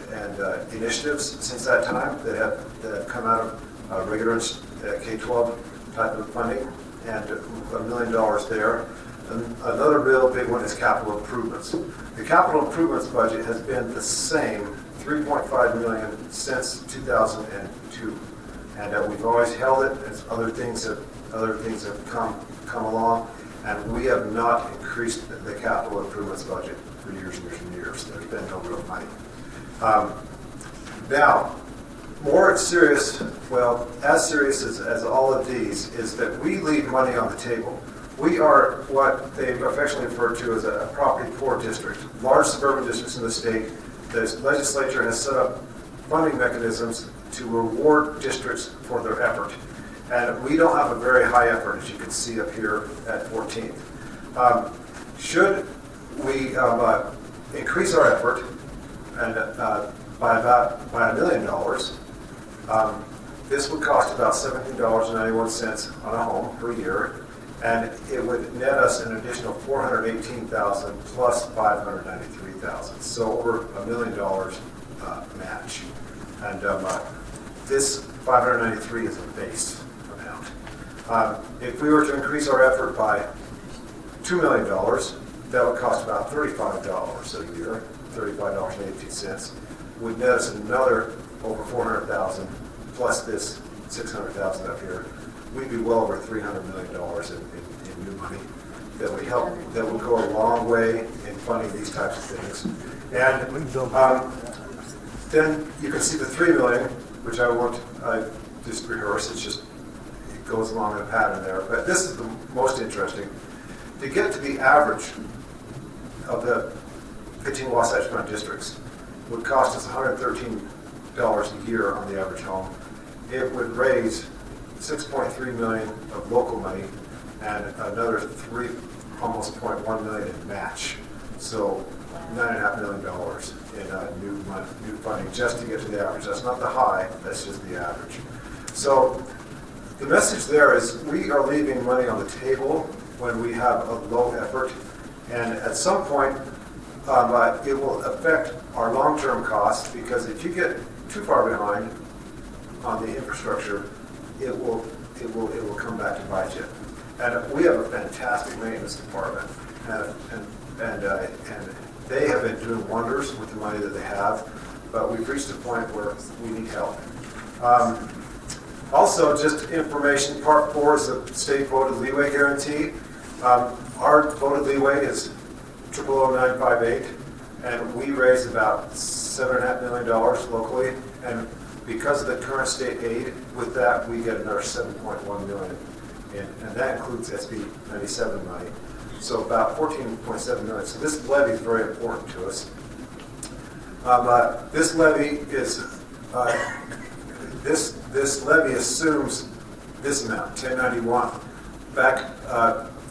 initiatives since that time that have come out of regular K-12 type of funding, and $1 million there. And another real big one is capital improvements. The capital improvements budget has been the same, $3.5 million since 2002, and we've always held it as other things have come along, and we have not increased the capital improvements budget for years and years and years. There's been no real money. Now, more serious, well, as serious as all of these, is that we leave money on the table. We are what they affectionately refer to as a property poor district. Large suburban districts in the state, the legislature has set up funding mechanisms to reward districts for their effort. And we don't have a very high effort, as you can see up here at 14th. Should we increase our effort and by $1 million, this would cost about $17.91 on a home per year, and it would net us an additional $418,000 plus $593,000, so over $1 million match. And this $593 is a base amount. If we were to increase our effort by $2 million, that would cost about $35 a year, $35.82, would net us another over $400,000 plus this $600,000 up here. We'd be well over $300 million in new money that would go a long way in funding these types of things. And then you can see the $3 million, which I just rehearse. It's just, it goes along in a pattern there. But this is the most interesting. To get to the average of the 15 Wasatch Front districts would cost us $113 a year on the average home. It would raise $6.3 million of local money and another almost $0.1 million in match. So $9.5 million in new funding just to get to the average. That's not the high, that's just the average. So the message there is we are leaving money on the table when we have a low effort, and at some point it will affect our long-term costs, because if you get too far behind on the infrastructure, it will come back to bite you. And we have a fantastic maintenance department, and they have been doing wonders with the money that they have, but we've reached a point where we need help. Also, just information, Part 4 is the state voted leeway guarantee. Our voted leeway is 000958, and we raise about $7.5 million locally, and because of the current state aid, with that we get another $7.1 million, and that includes SB 97 money. So about $14.7 million. So this levy is very important to us. This levy is this levy assumes this amount, 1091. Back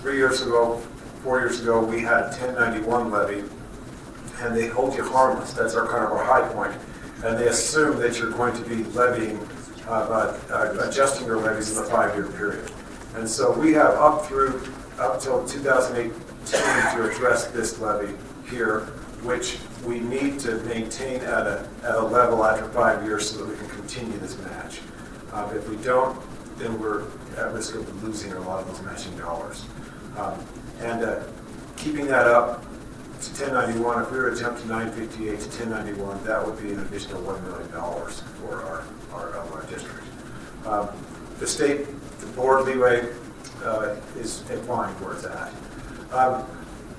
4 years ago, we had a 1091 levy, and they hold you harmless. That's our kind of our high point. And they assume that you're going to be levying, adjusting your levies in a 5-year period. And so we have up till 2018 to address this levy here, which we need to maintain at a level after 5 years so that we can continue this match. If we don't, then we're at risk of losing a lot of those matching dollars. Keeping that up to 1091, if we were to jump to 958 to 1091, that would be an additional $1 million for our district. The state, the board leeway is fine where it's at.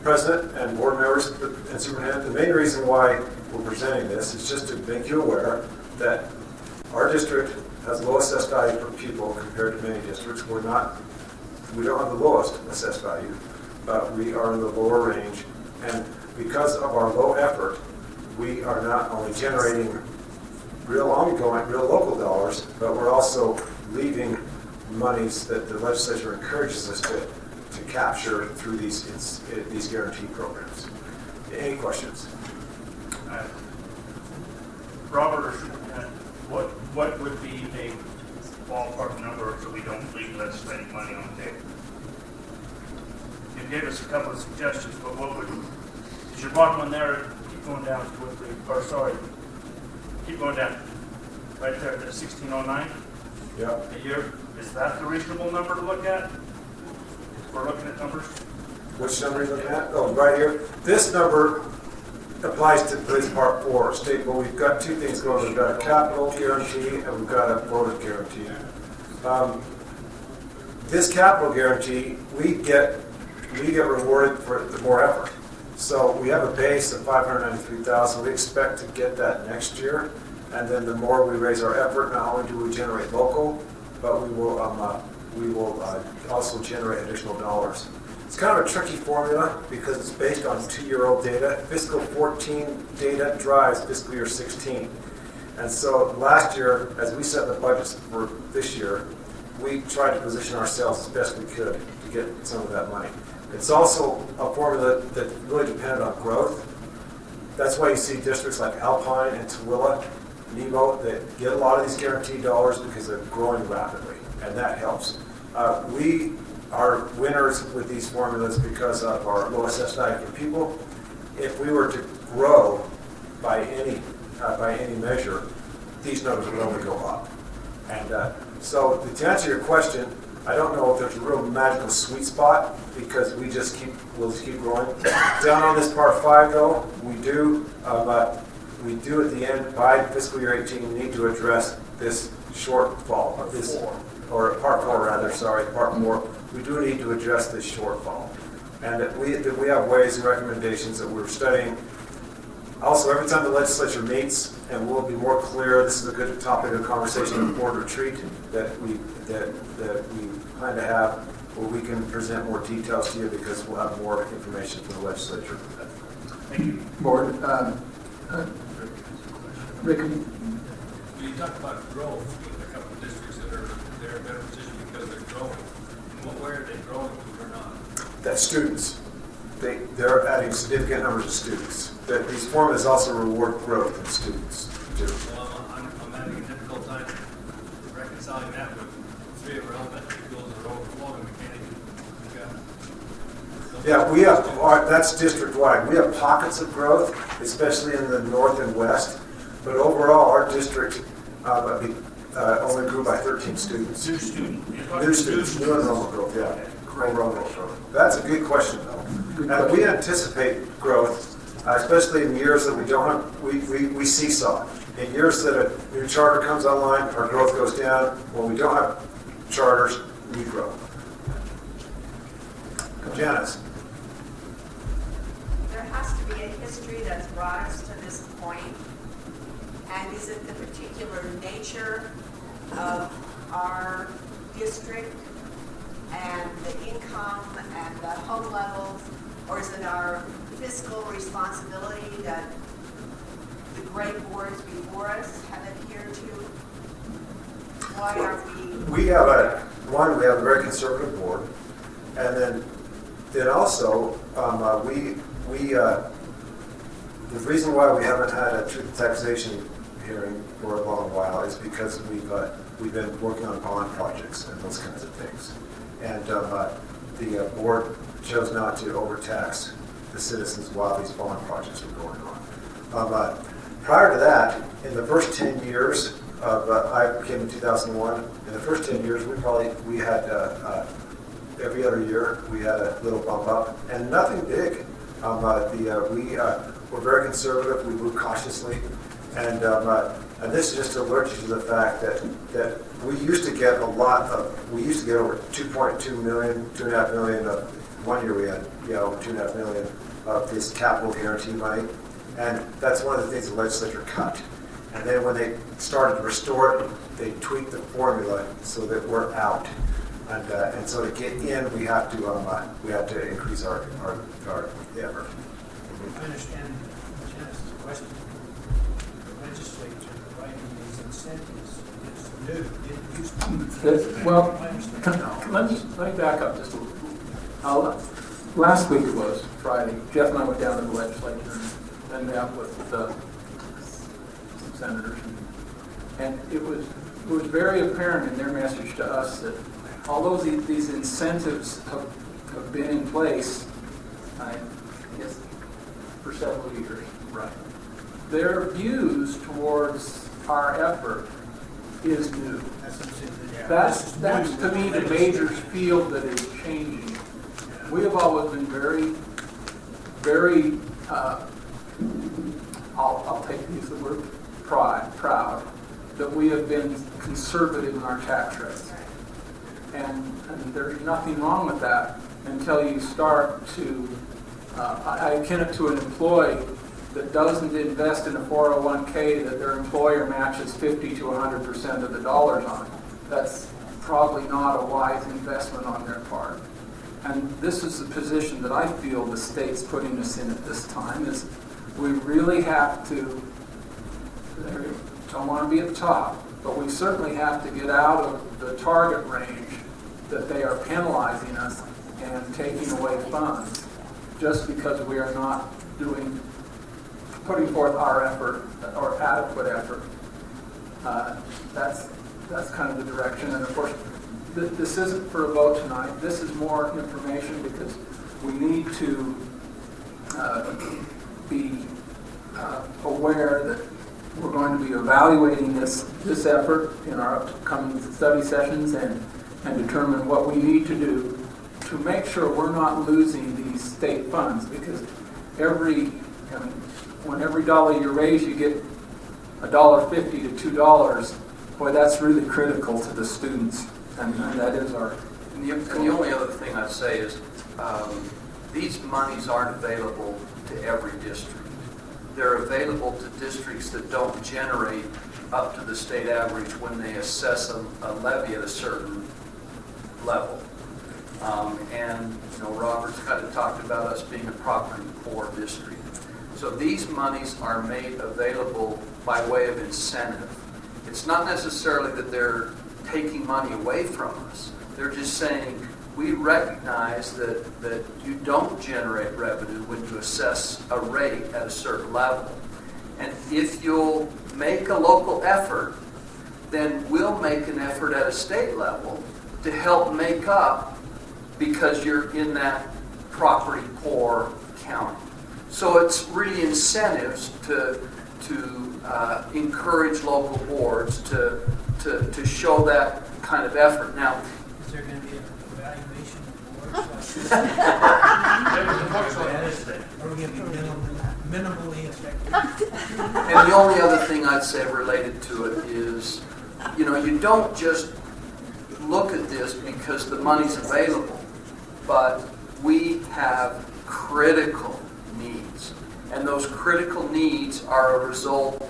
President and board members and superintendent, the main reason why we're presenting this is just to make you aware that our district has low assessed value per pupil compared to many districts. We don't have the lowest assessed value, but we are in the lower range. And because of our low effort, we are not only generating real local dollars, but we're also leaving monies that the legislature encourages us to capture through these guarantee programs. Any questions? Robert, what would be a ballpark number so we don't leave legislating money on the table? You gave us a couple of suggestions, but what would, is your bottom one there, keep going down to keep going down, right there at 1609? Yeah. A year, is that the reasonable number to look at? If we're looking at numbers? Which number are you looking at? Oh, right here. This number applies to this Part 4 state, but we've got two things going. We've got a capital guarantee and we've got a voted guarantee. This capital guarantee, we get rewarded for the more effort. So we have a base of $593,000. We expect to get that next year, and then the more we raise our effort, not only do we generate local, but we will also generate additional dollars. It's kind of a tricky formula because it's based on 2-year-old data. Fiscal 14 data drives fiscal year 16. And so last year, as we set the budgets for this year, we tried to position ourselves as best we could to get some of that money. It's also a formula that really depended on growth. That's why you see districts like Alpine and Tooele, Nebo, that get a lot of these guaranteed dollars because they're growing rapidly, and that helps. We are winners with these formulas because of our low assessed value for people. If we were to grow by any measure, these numbers would only go up. And so to answer your question, I don't know if there's a real magical sweet spot because we'll just keep growing. Down on this Part 5 though, we do at the end, by fiscal year 18, need to address this shortfall of this, or Part 4 rather, sorry, Part 4. We do need to address this shortfall. And that we have ways and recommendations that we're studying Also, every time the legislature meets, and we'll be more clear, this is a good topic of conversation at the board retreat that we plan to have, where we can present more details to you because we'll have more information from the legislature. Thank you. Board, Rick, When you talk about growth, in a couple of districts that they're in a better position because they're growing. In what way are they growing or not? That students, they're adding significant numbers of students. That these formulas also reward growth in students too. Well, I'm having a difficult time reconciling that with 3 of our elementary schools that are overflowing. We can't even, Yeah, we have, that's district-wide. We have pockets of growth, especially in the north and west, but overall, our district only grew by 13 students. New students. New students, new enrollment growth, yeah. Enrollment growth. That's a good question, though. And we anticipate growth, especially in years that we don't have, we seesaw. In years that a new charter comes online, our growth goes down. When we don't have charters, we grow. Janice. There has to be a history that's brought us to this point. And is it the particular nature of our district and the income and the home levels, or is it our fiscal responsibility that the great boards before us have adhered to? Why are we? We have we have a very conservative board, and then also the reason why we haven't had a truth taxation hearing for a long while is because we've been working on bond projects and those kinds of things, and the board chose not to overtax the citizens while these bond projects were going on. Prior to that, in the first 10 years I came in 2001. In the first 10 years, we had every other year we had a little bump up, and nothing big. We're very conservative. We move cautiously, and this is just to alert you to the fact that we used to get over 2.2 million, 2.5 million. One year we had over 2.5 million of this capital guarantee money, and that's one of the things the legislature cut. And then when they started to restore it, they tweaked the formula so that we're out. And so to get in, we have to increase our effort. I understand Janice's question. The legislature providing these incentives is new. It used to be. Well, let me back up just a little. Last week it was Friday. Jeff and I went down to the legislature and met with some senators, and it was very apparent in their message to us that although these incentives have been in place, I guess, for several years, right? Their views towards our effort is new. That's to me the major field that is changing. We have always been very, I'll use the word proud that we have been conservative in our tax rates. And there's nothing wrong with that until you start to, I akin it to an employee that doesn't invest in a 401k that their employer matches 50 to 100% of the dollars on it. That's probably not a wise investment on their part. And this is the position that I feel the state's putting us in at this time, is we really have to, don't want to be at the top, but we certainly have to get out of the target range that they are penalizing us and taking away funds just because we are not putting forth our effort or adequate effort. That's kind of the direction. And of course, this isn't for a vote tonight. This is more information because we need to be aware that we're going to be evaluating this effort in our upcoming study sessions and determine what we need to do to make sure we're not losing these state funds, because when every dollar you raise you get $1.50 to $2, boy, that's really critical to the students, and that is our. And the only other thing I'd say is these monies aren't available to every district. they're available to districts that don't generate up to the state average when they assess a levy at a certain level. And Robert's kind of talked about us being a property poor district. So these monies are made available by way of incentive. It's not necessarily that they're taking money away from us. They're just saying, we recognize that you don't generate revenue when you assess a rate at a certain level. And if you'll make a local effort, then we'll make an effort at a state level to help make up because you're in that property poor county. So it's really incentives to encourage local boards to show that kind of effort. Now, Is there going to be an evaluation of boards? Are we going to be minimally effective? and the only other thing I'd say related to it is, you don't just look at this because the money's available, but we have critical needs. And those critical needs are a result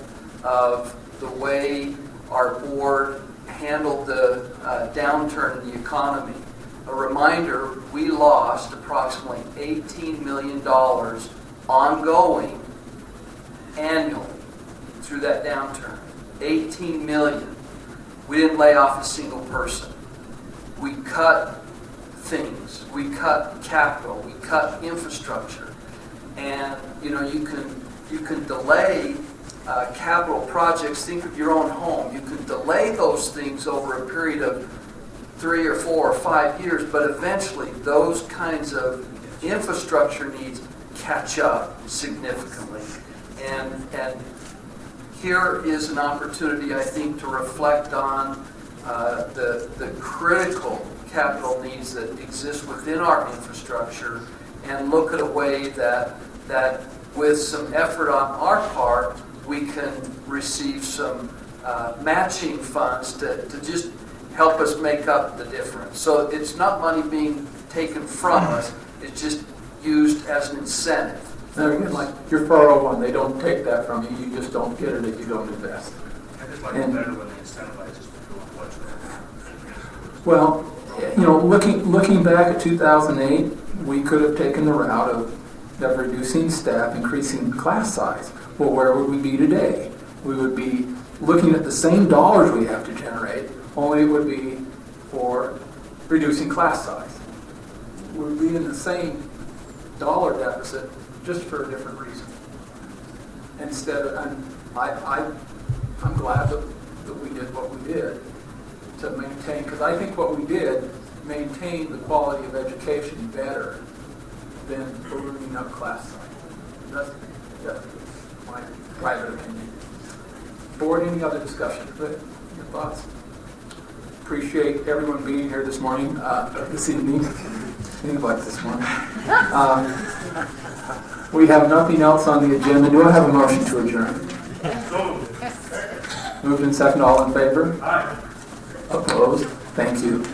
of the way our board handled the downturn in the economy. A reminder, we lost approximately $18 million ongoing annually through that downturn. 18 million. We didn't lay off a single person. We cut things. We cut capital. We cut infrastructure. And you can delay capital projects. Think of your own home. You can delay those things over a period of 3 or 4 or 5 years, but eventually those kinds of infrastructure needs catch up significantly. And here is an opportunity, I think, to reflect on the critical capital needs that exist within our infrastructure and look at a way that with some effort on our part, we can receive some matching funds to just help us make up the difference. So it's not money being taken from us, it's just used as an incentive. Now, again, like your 401, they don't take that from you, you just don't get it if you don't invest. I just like it better when they incentivize us to do what's right. Well, looking back at 2008, we could have taken the route of reducing staff, increasing class size. Well, where would we be today? We would be looking at the same dollars we have to generate, only it would be for reducing class size. We would be in the same dollar deficit, just for a different reason. Instead of, I'm glad that we did what we did to maintain, because I think what we did maintained the quality of education better than ballooning up class size. That's my private opinion. Board, any other discussion? Your thoughts? Appreciate everyone being here this morning, this evening. Seems like this morning. We have nothing else on the agenda. Do I have a motion to adjourn? Moved and second, all in favor? Aye. Opposed? Thank you.